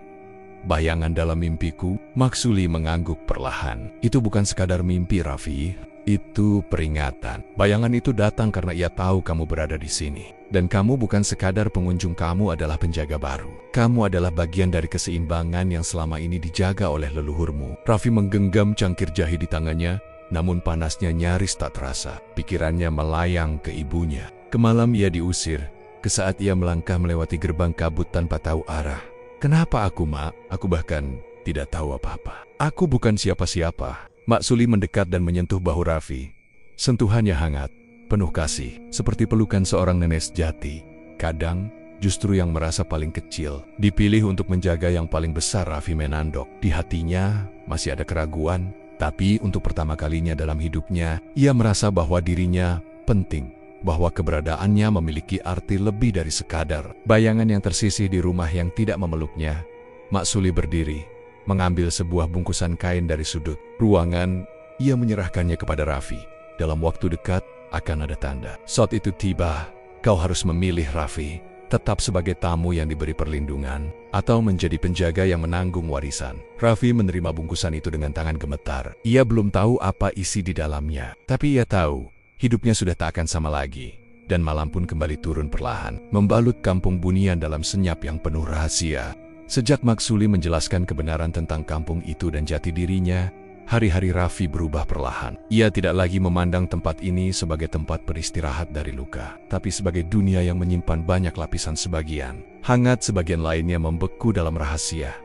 S1: bayangan dalam mimpiku, Maksuli mengangguk perlahan. Itu bukan sekadar mimpi, Raffi. Itu peringatan. Bayangan itu datang karena ia tahu kamu berada di sini. Dan kamu bukan sekadar pengunjung, kamu adalah penjaga baru. Kamu adalah bagian dari keseimbangan yang selama ini dijaga oleh leluhurmu. Raffi menggenggam cangkir jahe di tangannya, namun panasnya nyaris tak terasa. Pikirannya melayang ke ibunya. Kemalam ia diusir, ke saat ia melangkah melewati gerbang kabut tanpa tahu arah. Kenapa aku, Mak? Aku bahkan tidak tahu apa-apa. Aku bukan siapa-siapa. Maksuli mendekat dan menyentuh bahu Raffi. Sentuhannya hangat, penuh kasih, seperti pelukan seorang nenek sejati. Kadang, justru yang merasa paling kecil dipilih untuk menjaga yang paling besar. Raffi menandok. Di hatinya masih ada keraguan, tapi untuk pertama kalinya dalam hidupnya, ia merasa bahwa dirinya penting, bahwa keberadaannya memiliki arti lebih dari sekadar bayangan yang tersisih di rumah yang tidak memeluknya. Maksuli berdiri, mengambil sebuah bungkusan kain dari sudut ruangan. Ia menyerahkannya kepada Raffi. Dalam waktu dekat akan ada tanda. Saat itu tiba, kau harus memilih, Raffi. Tetap sebagai tamu yang diberi perlindungan, atau menjadi penjaga yang menanggung warisan. Raffi menerima bungkusan itu dengan tangan gemetar. Ia belum tahu apa isi di dalamnya, tapi ia tahu hidupnya sudah tak akan sama lagi. Dan malam pun kembali turun perlahan, membalut kampung Bunian dalam senyap yang penuh rahasia. Sejak Maksuli menjelaskan kebenaran tentang kampung itu dan jati dirinya, hari-hari Raffi berubah perlahan. Ia tidak lagi memandang tempat ini sebagai tempat beristirahat dari luka, tapi sebagai dunia yang menyimpan banyak lapisan. Sebagian hangat, sebagian lainnya membeku dalam rahasia.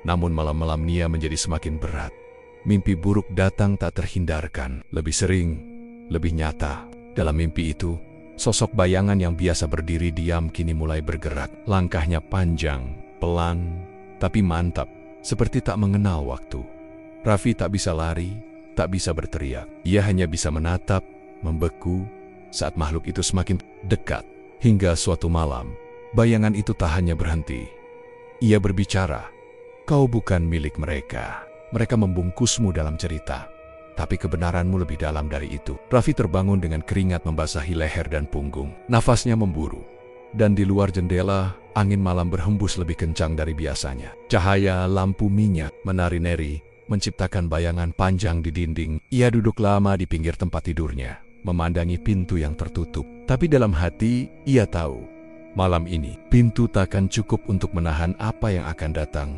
S1: Namun malam-malam Nia menjadi semakin berat. Mimpi buruk datang tak terhindarkan, lebih sering, lebih nyata. Dalam mimpi itu, sosok bayangan yang biasa berdiri diam kini mulai bergerak. Langkahnya panjang, pelan, tapi mantap, seperti tak mengenal waktu. Raffi tak bisa lari, tak bisa berteriak. Ia hanya bisa menatap, membeku, saat makhluk itu semakin dekat. Hingga suatu malam, bayangan itu tak hanya berhenti. Ia berbicara, kau bukan milik mereka. Mereka membungkusmu dalam cerita. Tapi kebenaranmu lebih dalam dari itu. Raffi terbangun dengan keringat membasahi leher dan punggung. Nafasnya memburu. Dan di luar jendela, angin malam berhembus lebih kencang dari biasanya. Cahaya lampu minyak menari-nari, menciptakan bayangan panjang di dinding. Ia duduk lama di pinggir tempat tidurnya, memandangi pintu yang tertutup. Tapi dalam hati, ia tahu, malam ini, pintu takkan cukup untuk menahan apa yang akan datang.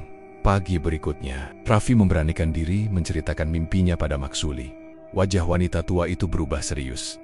S1: Pagi berikutnya, Raffi memberanikan diri menceritakan mimpinya pada Maksuli. Wajah wanita tua itu berubah serius.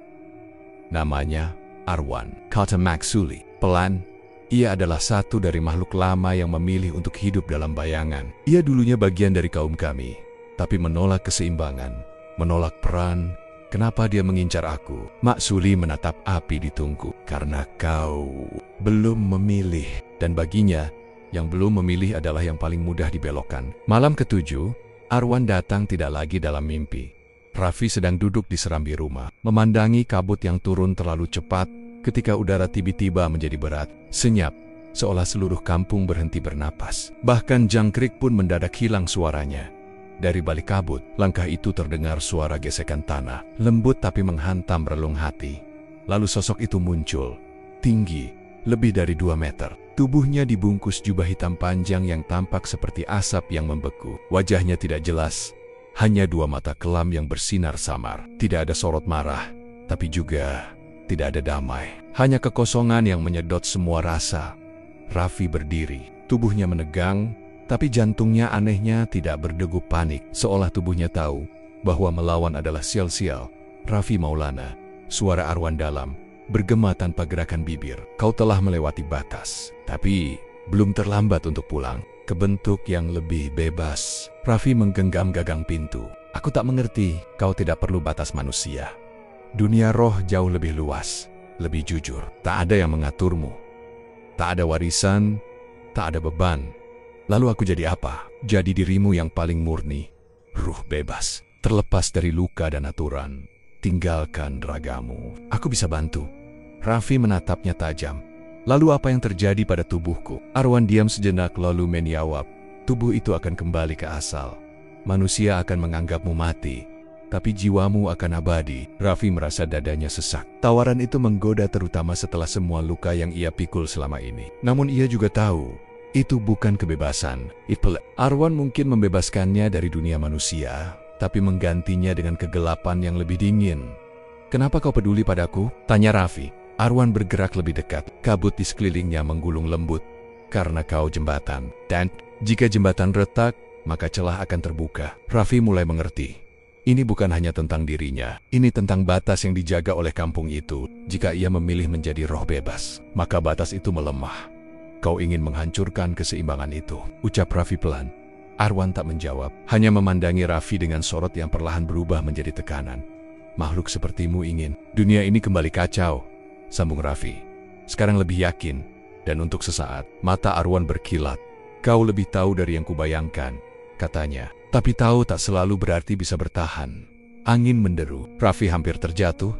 S1: Namanya Arwan, kata Maksuli. Pelan, ia adalah satu dari makhluk lama yang memilih untuk hidup dalam bayangan. Ia dulunya bagian dari kaum kami, tapi menolak keseimbangan, menolak peran. Kenapa dia mengincar aku? Maksuli menatap api di tungku. Karena kau belum memilih. Dan baginya, yang belum memilih adalah yang paling mudah dibelokkan. Malam ketujuh, Arwan datang tidak lagi dalam mimpi. Raffi sedang duduk di serambi rumah, memandangi kabut yang turun terlalu cepat. Ketika udara tiba-tiba menjadi berat, senyap, seolah seluruh kampung berhenti bernapas. Bahkan jangkrik pun mendadak hilang suaranya. Dari balik kabut, langkah itu terdengar suara gesekan tanah, lembut tapi menghantam relung hati. Lalu sosok itu muncul, tinggi, lebih dari 2 meter. Tubuhnya dibungkus jubah hitam panjang yang tampak seperti asap yang membeku. Wajahnya tidak jelas, hanya 2 mata kelam yang bersinar samar. Tidak ada sorot marah, tapi juga tidak ada damai. Hanya kekosongan yang menyedot semua rasa. Raffi berdiri, tubuhnya menegang, tapi jantungnya anehnya tidak berdegup panik. Seolah tubuhnya tahu bahwa melawan adalah sia-sia. Raffi Maulana, suara Arwan dalam, bergema tanpa gerakan bibir. Kau telah melewati batas, tapi belum terlambat untuk pulang ke bentuk yang lebih bebas. Raffi menggenggam gagang pintu. Aku tak mengerti, kau tidak perlu batas manusia. Dunia roh jauh lebih luas, lebih jujur. Tak ada yang mengaturmu. Tak ada warisan, tak ada beban. Lalu aku jadi apa? Jadi dirimu yang paling murni. Ruh bebas, terlepas dari luka dan aturan. Tinggalkan ragamu. Aku bisa bantu. Raffi menatapnya tajam. Lalu apa yang terjadi pada tubuhku? Arwan diam sejenak lalu menjawab, tubuh itu akan kembali ke asal. Manusia akan menganggapmu mati, tapi jiwamu akan abadi. Raffi merasa dadanya sesak. Tawaran itu menggoda terutama setelah semua luka yang ia pikul selama ini. Namun ia juga tahu, itu bukan kebebasan. Arwan mungkin membebaskannya dari dunia manusia, tapi menggantinya dengan kegelapan yang lebih dingin. "Kenapa kau peduli padaku?" tanya Raffi. Arwan bergerak lebih dekat. Kabut di sekelilingnya menggulung lembut. "Karena kau jembatan. Dan jika jembatan retak, maka celah akan terbuka." Raffi mulai mengerti. Ini bukan hanya tentang dirinya. Ini tentang batas yang dijaga oleh kampung itu. Jika ia memilih menjadi roh bebas, maka batas itu melemah. "Kau ingin menghancurkan keseimbangan itu," ucap Raffi pelan. Arwan tak menjawab, hanya memandangi Raffi dengan sorot yang perlahan berubah menjadi tekanan. "Makhluk sepertimu ingin dunia ini kembali kacau," sambung Raffi. Sekarang lebih yakin, dan untuk sesaat, mata Arwan berkilat. "Kau lebih tahu dari yang kubayangkan," katanya. "Tapi tahu tak selalu berarti bisa bertahan." Angin menderu. Raffi hampir terjatuh,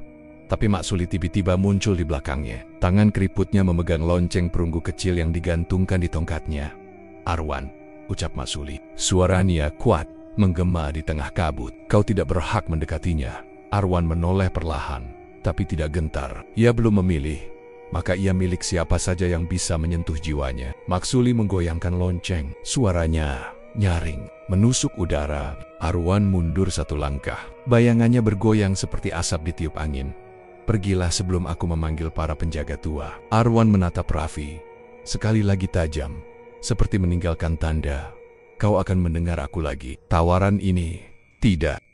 S1: tapi Mak Suli tiba-tiba muncul di belakangnya. Tangan keriputnya memegang lonceng perunggu kecil yang digantungkan di tongkatnya. "Arwan," ucap Mak Suli. Suaranya kuat, menggema di tengah kabut. "Kau tidak berhak mendekatinya." Arwan menoleh perlahan, tapi tidak gentar. Ia belum memilih, maka ia milik siapa saja yang bisa menyentuh jiwanya. Mak Suli menggoyangkan lonceng. Suaranya nyaring, menusuk udara. Arwan mundur satu langkah. Bayangannya bergoyang seperti asap ditiup angin. "Pergilah sebelum aku memanggil para penjaga tua." Arwan menatap Raffi. Sekali lagi tajam, seperti meninggalkan tanda. "Kau akan mendengar aku lagi." Tawaran ini tidak.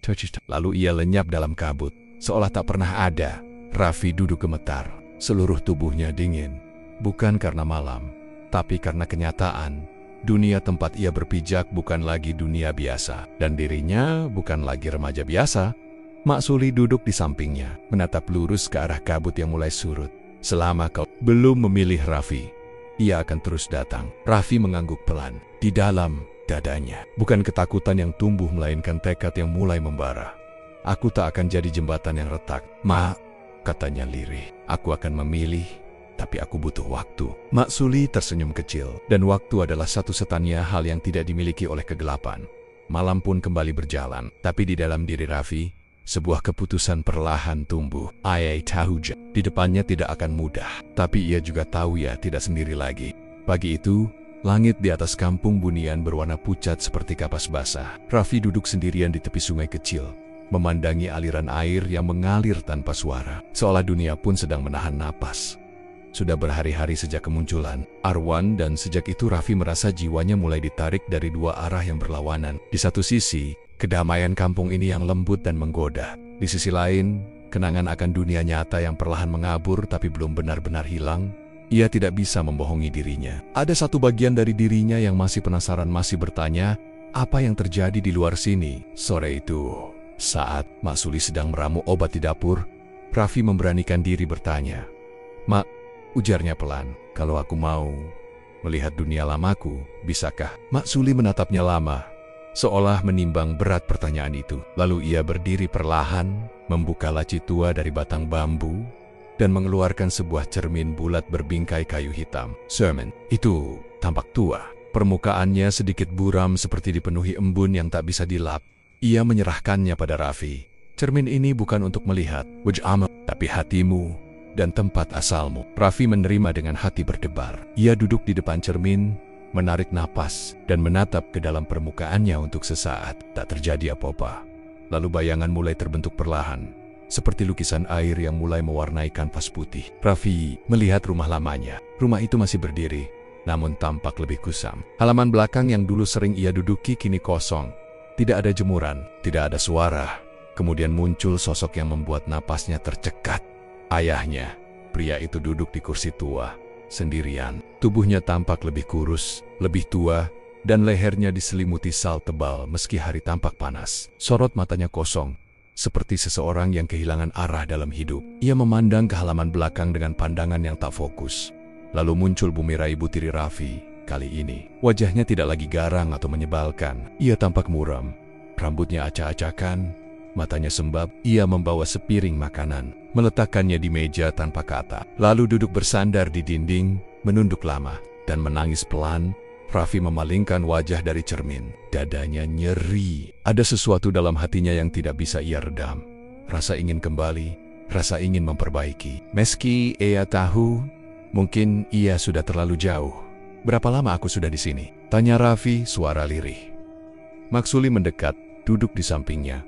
S1: Lalu ia lenyap dalam kabut, seolah tak pernah ada. Raffi duduk gemetar. Seluruh tubuhnya dingin. Bukan karena malam, tapi karena kenyataan. Dunia tempat ia berpijak bukan lagi dunia biasa, dan dirinya bukan lagi remaja biasa. Mak Suli duduk di sampingnya, menatap lurus ke arah kabut yang mulai surut. "Selama kau belum memilih Raffi, ia akan terus datang." Raffi mengangguk pelan. Di dalam dadanya, bukan ketakutan yang tumbuh, melainkan tekad yang mulai membara. "Aku tak akan jadi jembatan yang retak, Ma," katanya lirih. "Aku akan memilih, tapi aku butuh waktu." Mak Suli tersenyum kecil, dan waktu adalah satu-satunya hal yang tidak dimiliki oleh kegelapan. Malam pun kembali berjalan, tapi di dalam diri Raffi, sebuah keputusan perlahan tumbuh. Ia tahu di depannya tidak akan mudah, tapi ia juga tahu ia tidak sendiri lagi. Pagi itu, langit di atas kampung Bunian berwarna pucat seperti kapas basah. Raffi duduk sendirian di tepi sungai kecil, memandangi aliran air yang mengalir tanpa suara, seolah dunia pun sedang menahan napas. Sudah berhari-hari sejak kemunculan Arwan, dan sejak itu Raffi merasa jiwanya mulai ditarik dari dua arah yang berlawanan. Di satu sisi, kedamaian kampung ini yang lembut dan menggoda. Di sisi lain, kenangan akan dunia nyata yang perlahan mengabur tapi belum benar-benar hilang. Ia tidak bisa membohongi dirinya. Ada satu bagian dari dirinya yang masih penasaran, masih bertanya, apa yang terjadi di luar sini? Sore itu, saat Mak Suli sedang meramu obat di dapur, Raffi memberanikan diri bertanya. "Mak," ujarnya pelan, "kalau aku mau melihat dunia lamaku, bisakah?" Mak Suli menatapnya lama, seolah menimbang berat pertanyaan itu. Lalu ia berdiri perlahan, membuka laci tua dari batang bambu, dan mengeluarkan sebuah cermin bulat berbingkai kayu hitam. Cermin itu tampak tua. Permukaannya sedikit buram seperti dipenuhi embun yang tak bisa dilap. Ia menyerahkannya pada Raffi. "Cermin ini bukan untuk melihat wajahmu, tapi hatimu dan tempat asalmu." Raffi menerima dengan hati berdebar. Ia duduk di depan cermin, menarik napas, dan menatap ke dalam permukaannya untuk sesaat. Tak terjadi apa-apa. Lalu bayangan mulai terbentuk perlahan, seperti lukisan air yang mulai mewarnai kanvas putih. Raffi melihat rumah lamanya. Rumah itu masih berdiri, namun tampak lebih kusam. Halaman belakang yang dulu sering ia duduki kini kosong. Tidak ada jemuran, tidak ada suara. Kemudian muncul sosok yang membuat napasnya tercekat. Ayahnya. Pria itu duduk di kursi tua, sendirian. Tubuhnya tampak lebih kurus, lebih tua, dan lehernya diselimuti sal tebal meski hari tampak panas. Sorot matanya kosong, seperti seseorang yang kehilangan arah dalam hidup. Ia memandang ke halaman belakang dengan pandangan yang tak fokus. Lalu muncul Bumira, ibu tiri Raffi. Kali ini, wajahnya tidak lagi garang atau menyebalkan. Ia tampak muram, rambutnya acak-acakan, matanya sembab. Ia membawa sepiring makanan, meletakkannya di meja tanpa kata. Lalu duduk bersandar di dinding, menunduk lama, dan menangis pelan, Raffi memalingkan wajah dari cermin. Dadanya nyeri. Ada sesuatu dalam hatinya yang tidak bisa ia redam. Rasa ingin kembali, rasa ingin memperbaiki. Meski ia tahu, mungkin ia sudah terlalu jauh. Berapa lama aku sudah di sini? Tanya Raffi, suara lirih. Maksuli mendekat, duduk di sampingnya.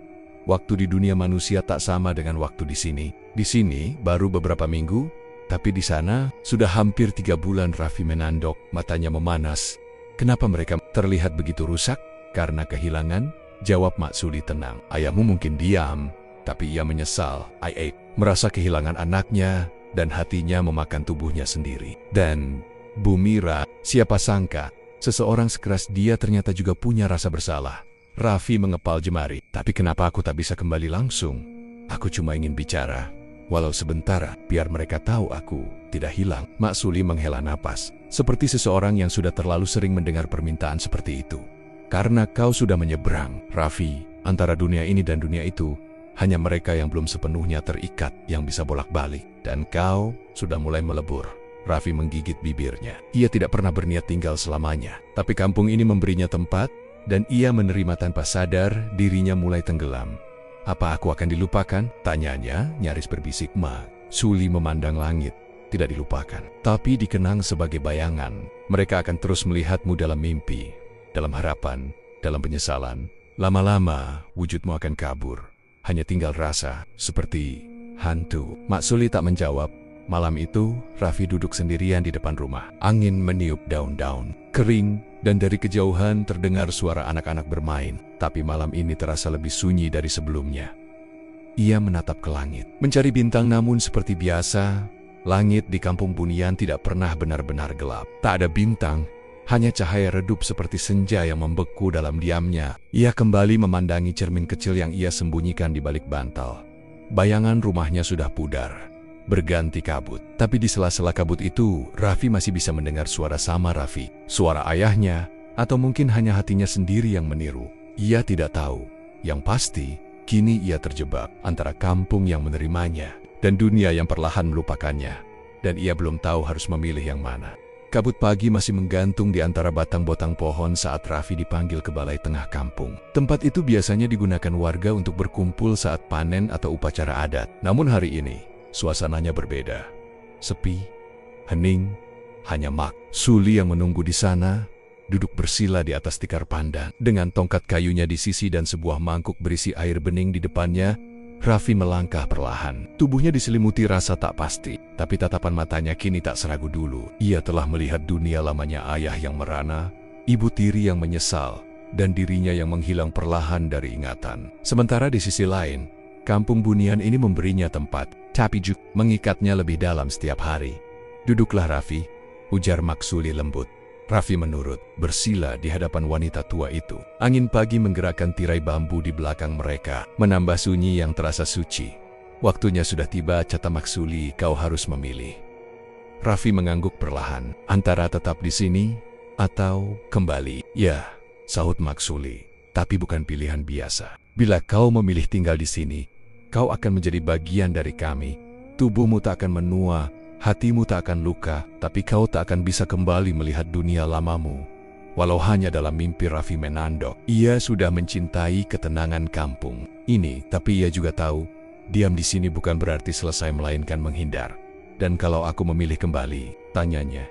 S1: Waktu di dunia manusia tak sama dengan waktu di sini. Di sini baru beberapa minggu, tapi di sana sudah hampir 3 bulan. Raffi menandok, matanya memanas. Kenapa mereka terlihat begitu rusak? Karena kehilangan? Jawab Maksuli tenang. Ayahmu mungkin diam, tapi ia menyesal. Merasa kehilangan anaknya, dan hatinya memakan tubuhnya sendiri. Dan Bu Mira, siapa sangka, seseorang sekeras dia ternyata juga punya rasa bersalah. Raffi mengepal jemari. Tapi kenapa aku tak bisa kembali langsung? Aku cuma ingin bicara. Walau sebentar, biar mereka tahu aku tidak hilang. Maksuli menghela napas. Seperti seseorang yang sudah terlalu sering mendengar permintaan seperti itu. Karena kau sudah menyeberang, Raffi, antara dunia ini dan dunia itu, hanya mereka yang belum sepenuhnya terikat yang bisa bolak-balik. Dan kau sudah mulai melebur. Raffi menggigit bibirnya. Ia tidak pernah berniat tinggal selamanya. Tapi kampung ini memberinya tempat, dan ia menerima tanpa sadar dirinya mulai tenggelam. Apa aku akan dilupakan? Tanyanya nyaris berbisik. Maksuli memandang langit. Tidak dilupakan, tapi dikenang sebagai bayangan. Mereka akan terus melihatmu dalam mimpi, dalam harapan, dalam penyesalan. Lama-lama, wujudmu akan kabur. Hanya tinggal rasa, seperti hantu. Maksuli tak menjawab. Malam itu, Raffi duduk sendirian di depan rumah. Angin meniup daun-daun kering, dan dari kejauhan terdengar suara anak-anak bermain. Tapi malam ini terasa lebih sunyi dari sebelumnya. Ia menatap ke langit, mencari bintang, namun seperti biasa, langit di kampung Bunian tidak pernah benar-benar gelap. Tak ada bintang, hanya cahaya redup seperti senja yang membeku dalam diamnya. Ia kembali memandangi cermin kecil yang ia sembunyikan di balik bantal. Bayangan rumahnya sudah pudar, berganti kabut. Tapi di sela-sela kabut itu, Raffi masih bisa mendengar suara sama Raffi. Suara ayahnya, atau mungkin hanya hatinya sendiri yang meniru. Ia tidak tahu. Yang pasti, kini ia terjebak antara kampung yang menerimanya dan dunia yang perlahan melupakannya. Dan ia belum tahu harus memilih yang mana. Kabut pagi masih menggantung di antara batang-batang pohon saat Raffi dipanggil ke balai tengah kampung. Tempat itu biasanya digunakan warga untuk berkumpul saat panen atau upacara adat. Namun hari ini, suasananya berbeda. Sepi, hening, hanya Maksuli yang menunggu di sana, duduk bersila di atas tikar pandan. Dengan tongkat kayunya di sisi dan sebuah mangkuk berisi air bening di depannya, Raffi melangkah perlahan. Tubuhnya diselimuti rasa tak pasti, tapi tatapan matanya kini tak seragu dulu. Ia telah melihat dunia lamanya ayah yang merana, ibu tiri yang menyesal, dan dirinya yang menghilang perlahan dari ingatan. Sementara di sisi lain, kampung Bunian ini memberinya tempat, tapi juga mengikatnya lebih dalam setiap hari. Duduklah Raffi, ujar Maksuli lembut. Raffi menurut, bersila di hadapan wanita tua itu. Angin pagi menggerakkan tirai bambu di belakang mereka, menambah sunyi yang terasa suci. Waktunya sudah tiba, kata Maksuli, kau harus memilih. Raffi mengangguk perlahan, antara tetap di sini atau kembali. Ya, sahut Maksuli, tapi bukan pilihan biasa. Bila kau memilih tinggal di sini, kau akan menjadi bagian dari kami. Tubuhmu tak akan menua, hatimu tak akan luka, tapi kau tak akan bisa kembali melihat dunia lamamu. Walau hanya dalam mimpi, Raffi menandok. Ia sudah mencintai ketenangan kampung ini, tapi ia juga tahu, diam di sini bukan berarti selesai, melainkan menghindar. Dan kalau aku memilih kembali, tanyanya.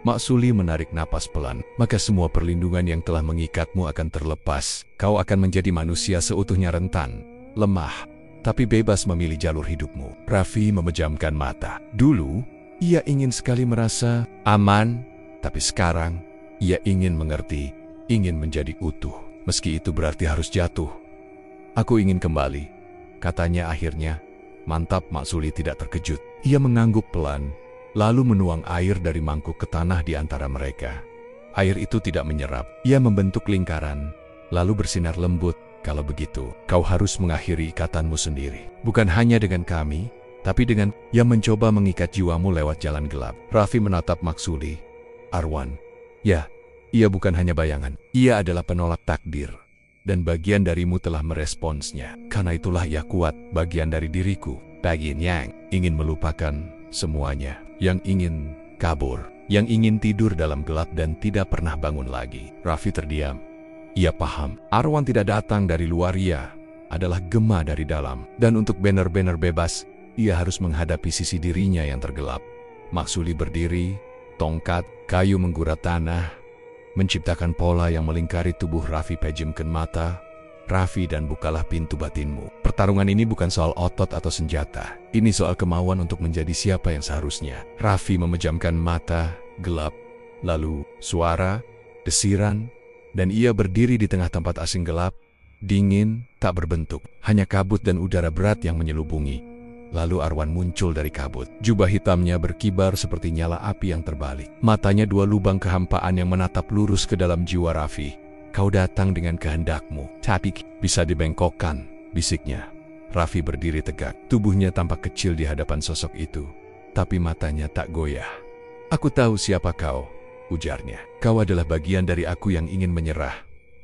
S1: Maksuli menarik napas pelan. Maka semua perlindungan yang telah mengikatmu akan terlepas. Kau akan menjadi manusia seutuhnya, rentan, lemah, tapi bebas memilih jalur hidupmu. Raffi memejamkan mata. Dulu, ia ingin sekali merasa aman, tapi sekarang, ia ingin mengerti, ingin menjadi utuh. Meski itu berarti harus jatuh. Aku ingin kembali, katanya akhirnya. Mantap, Maksuli tidak terkejut. Ia mengangguk pelan, lalu menuang air dari mangkuk ke tanah di antara mereka. Air itu tidak menyerap. Ia membentuk lingkaran, lalu bersinar lembut. Kalau begitu, kau harus mengakhiri ikatanmu sendiri. Bukan hanya dengan kami, tapi dengan yang mencoba mengikat jiwamu lewat jalan gelap. Raffi menatap Maksuli. Arwan, ya, ia bukan hanya bayangan. Ia adalah penolak takdir. Dan bagian darimu telah meresponsnya. Karena itulah ia kuat, bagian dari diriku. Bagian yang ingin melupakan semuanya, yang ingin kabur. yang ingin tidur dalam gelap dan tidak pernah bangun lagi. Raffi terdiam. Ia paham, arwah tidak datang dari luar, ia adalah gema dari dalam. Dan untuk benar-benar bebas, ia harus menghadapi sisi dirinya yang tergelap. Maksuli berdiri, tongkat, kayu menggurat tanah, menciptakan pola yang melingkari tubuh Raffi. Pejamkan mata, Raffi, dan bukalah pintu batinmu. Pertarungan ini bukan soal otot atau senjata. Ini soal kemauan untuk menjadi siapa yang seharusnya. Raffi memejamkan mata, gelap, lalu suara, desiran, dan ia berdiri di tengah tempat asing gelap, dingin, tak berbentuk. Hanya kabut dan udara berat yang menyelubungi. Lalu Arwan muncul dari kabut. Jubah hitamnya berkibar seperti nyala api yang terbalik. Matanya dua lubang kehampaan yang menatap lurus ke dalam jiwa Raffi. Kau datang dengan kehendakmu, tapi bisa dibengkokkan, bisiknya. Raffi berdiri tegak. Tubuhnya tampak kecil di hadapan sosok itu, tapi matanya tak goyah. Aku tahu siapa kau, ujarnya. Kau adalah bagian dari aku yang ingin menyerah.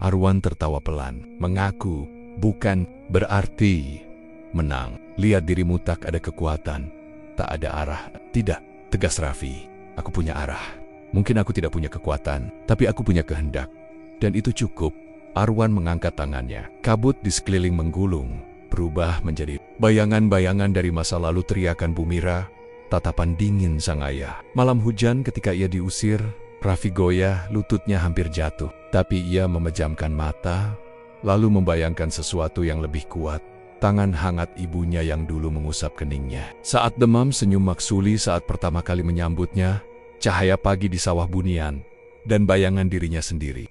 S1: Arwan tertawa pelan. Mengaku bukan berarti menang. Lihat dirimu, tak ada kekuatan, tak ada arah. Tidak, tegas Raffi. Aku punya arah. Mungkin aku tidak punya kekuatan, tapi aku punya kehendak. Dan itu cukup. Arwan mengangkat tangannya. Kabut di sekeliling menggulung, berubah menjadi bayangan-bayangan dari masa lalu. Teriakan Bumira, tatapan dingin sang ayah. Malam hujan ketika ia diusir, Raffi goyah, lututnya hampir jatuh. Tapi ia memejamkan mata, lalu membayangkan sesuatu yang lebih kuat. Tangan hangat ibunya yang dulu mengusap keningnya. Saat demam, senyum Maksuli saat pertama kali menyambutnya, cahaya pagi di sawah bunian, dan bayangan dirinya sendiri.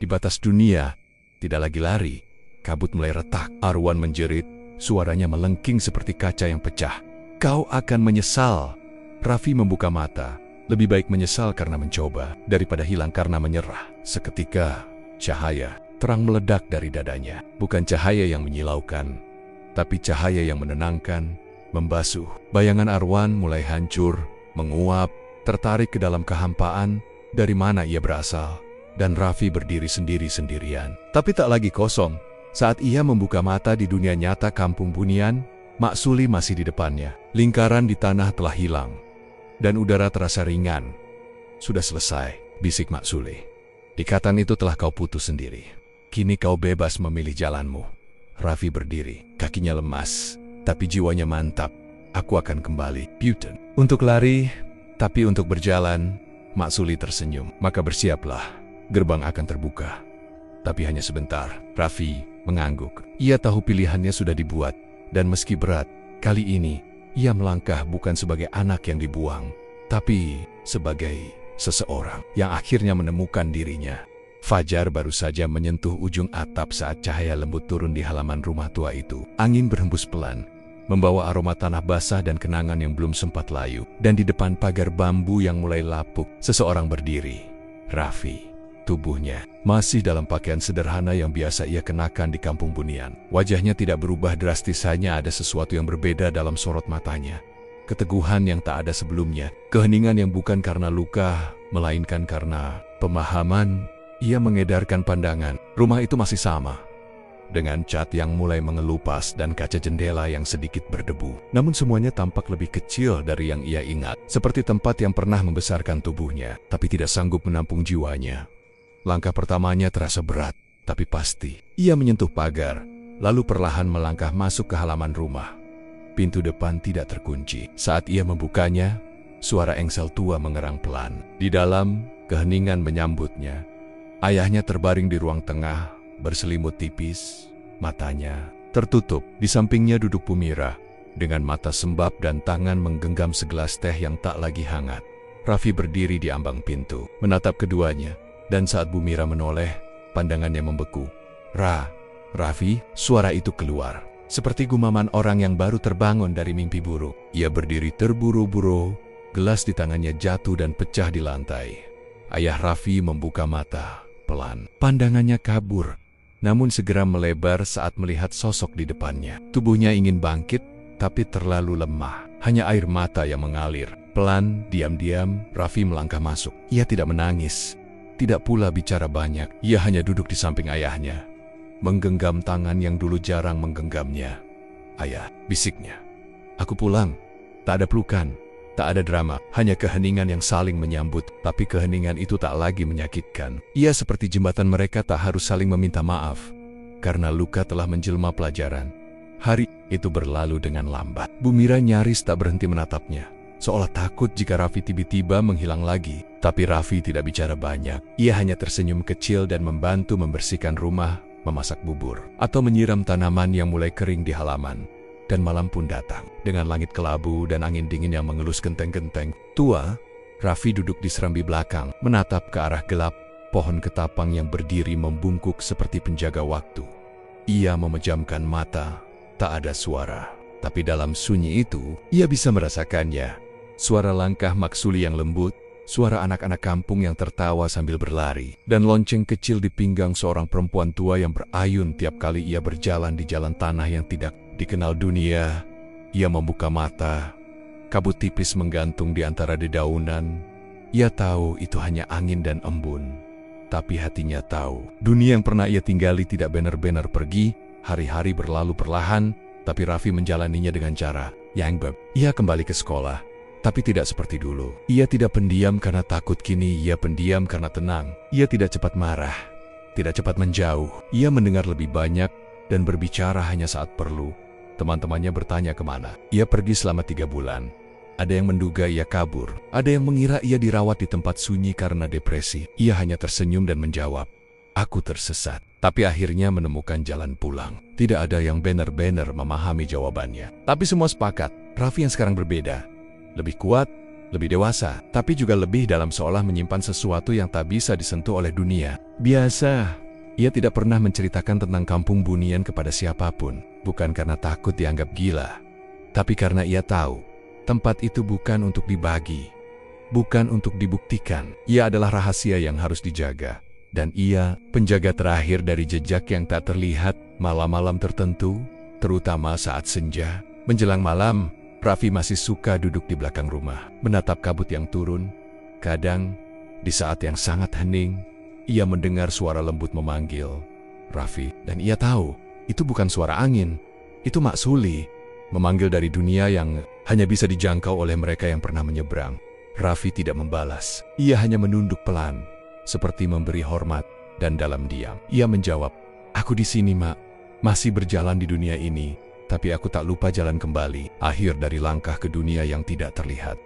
S1: Di batas dunia, tidak lagi lari. Kabut mulai retak. Arwan menjerit, suaranya melengking seperti kaca yang pecah. Kau akan menyesal. Raffi membuka mata. Lebih baik menyesal karena mencoba, daripada hilang karena menyerah. Seketika, cahaya terang meledak dari dadanya. Bukan cahaya yang menyilaukan, tapi cahaya yang menenangkan, membasuh. Bayangan Arwan mulai hancur, menguap, tertarik ke dalam kehampaan. Dari mana ia berasal? Dan Raffi berdiri sendiri-sendirian. Tapi tak lagi kosong. Saat ia membuka mata di dunia nyata kampung Bunian, Maksuli masih di depannya. Lingkaran di tanah telah hilang, dan udara terasa ringan. Sudah selesai, bisik Maksuli. Ikatan itu telah kau putus sendiri. Kini kau bebas memilih jalanmu. Raffi berdiri, kakinya lemas, tapi jiwanya mantap. Aku akan kembali, Putin. Untuk lari, tapi untuk berjalan. Maksuli tersenyum. Maka bersiaplah, gerbang akan terbuka. Tapi hanya sebentar. Raffi mengangguk. Ia tahu pilihannya sudah dibuat, dan meski berat, kali ini ia melangkah bukan sebagai anak yang dibuang, tapi sebagai seseorang yang akhirnya menemukan dirinya. Fajar baru saja menyentuh ujung atap saat cahaya lembut turun di halaman rumah tua itu. Angin berhembus pelan, membawa aroma tanah basah dan kenangan yang belum sempat layu. Dan di depan pagar bambu yang mulai lapuk, seseorang berdiri. Raffi. Tubuhnya masih dalam pakaian sederhana yang biasa ia kenakan di kampung Bunian. Wajahnya tidak berubah drastis, hanya ada sesuatu yang berbeda dalam sorot matanya. Keteguhan yang tak ada sebelumnya, keheningan yang bukan karena luka, melainkan karena pemahaman. Ia mengedarkan pandangan. Rumah itu masih sama, dengan cat yang mulai mengelupas dan kaca jendela yang sedikit berdebu. Namun semuanya tampak lebih kecil dari yang ia ingat, seperti tempat yang pernah membesarkan tubuhnya, tapi tidak sanggup menampung jiwanya. Langkah pertamanya terasa berat, tapi pasti. Ia menyentuh pagar, lalu perlahan melangkah masuk ke halaman rumah. Pintu depan tidak terkunci. Saat ia membukanya, suara engsel tua mengerang pelan. Di dalam, keheningan menyambutnya. Ayahnya terbaring di ruang tengah, berselimut tipis, matanya tertutup. Di sampingnya duduk Bumira, dengan mata sembab dan tangan menggenggam segelas teh yang tak lagi hangat. Raffi berdiri di ambang pintu, menatap keduanya. Dan saat Bumira menoleh, pandangannya membeku. Raffi, suara itu keluar. Seperti gumaman orang yang baru terbangun dari mimpi buruk. Ia berdiri terburu-buru, gelas di tangannya jatuh dan pecah di lantai. Ayah Raffi membuka mata, pelan. Pandangannya kabur, namun segera melebar saat melihat sosok di depannya. Tubuhnya ingin bangkit, tapi terlalu lemah. Hanya air mata yang mengalir. Pelan, diam-diam, Raffi melangkah masuk. Ia tidak menangis. Tidak pula bicara banyak, ia hanya duduk di samping ayahnya, menggenggam tangan yang dulu jarang menggenggamnya. Ayah, bisiknya. Aku pulang, tak ada pelukan, Tak ada drama, hanya keheningan yang saling menyambut, tapi keheningan itu tak lagi menyakitkan. Ia seperti jembatan mereka tak harus saling meminta maaf, karena luka telah menjelma pelajaran. Hari itu berlalu dengan lambat. Bu Mira nyaris tak berhenti menatapnya, seolah takut jika Raffi tiba-tiba menghilang lagi. Tapi Raffi tidak bicara banyak. Ia hanya tersenyum kecil dan membantu membersihkan rumah, memasak bubur, atau menyiram tanaman yang mulai kering di halaman. Dan malam pun datang, dengan langit kelabu dan angin dingin yang mengelus genteng-genteng. Tua, Raffi duduk di serambi belakang, menatap ke arah gelap, pohon ketapang yang berdiri membungkuk seperti penjaga waktu. Ia memejamkan mata, tak ada suara. Tapi dalam sunyi itu, ia bisa merasakannya. Suara langkah maksuli yang lembut, suara anak-anak kampung yang tertawa sambil berlari, dan lonceng kecil di pinggang seorang perempuan tua yang berayun tiap kali ia berjalan di jalan tanah yang tidak dikenal dunia. Ia membuka mata, kabut tipis menggantung di antara dedaunan. Ia tahu itu hanya angin dan embun, tapi hatinya tahu dunia yang pernah ia tinggali tidak benar-benar pergi. Hari-hari berlalu perlahan, tapi Raffi menjalaninya dengan cara yang berbeda. Ia kembali ke sekolah, tapi tidak seperti dulu. Ia tidak pendiam karena takut, kini ia pendiam karena tenang. Ia tidak cepat marah, tidak cepat menjauh. Ia mendengar lebih banyak dan berbicara hanya saat perlu. Teman-temannya bertanya kemana. Ia pergi selama 3 bulan. Ada yang menduga ia kabur, ada yang mengira ia dirawat di tempat sunyi karena depresi. Ia hanya tersenyum dan menjawab, "Aku tersesat." Tapi akhirnya menemukan jalan pulang. Tidak ada yang benar-benar memahami jawabannya. Tapi semua sepakat, Raffi yang sekarang berbeda. Lebih kuat, lebih dewasa, tapi juga lebih dalam, seolah menyimpan sesuatu yang tak bisa disentuh oleh dunia. Biasa, ia tidak pernah menceritakan tentang kampung Bunian kepada siapapun. Bukan karena takut dianggap gila, tapi karena ia tahu tempat itu bukan untuk dibagi, bukan untuk dibuktikan. Ia adalah rahasia yang harus dijaga. Dan ia, penjaga terakhir dari jejak yang tak terlihat. Malam-malam tertentu, terutama saat senja, menjelang malam, Raffi masih suka duduk di belakang rumah, menatap kabut yang turun. Kadang, di saat yang sangat hening, ia mendengar suara lembut memanggil Raffi. Dan ia tahu, itu bukan suara angin, itu maksuli, memanggil dari dunia yang hanya bisa dijangkau oleh mereka yang pernah menyeberang. Raffi tidak membalas, ia hanya menunduk pelan, seperti memberi hormat, dan dalam diam, ia menjawab, "Aku di sini, Mak. Masih berjalan di dunia ini, tapi aku tak lupa jalan kembali." Akhir dari langkah ke dunia yang tidak terlihat.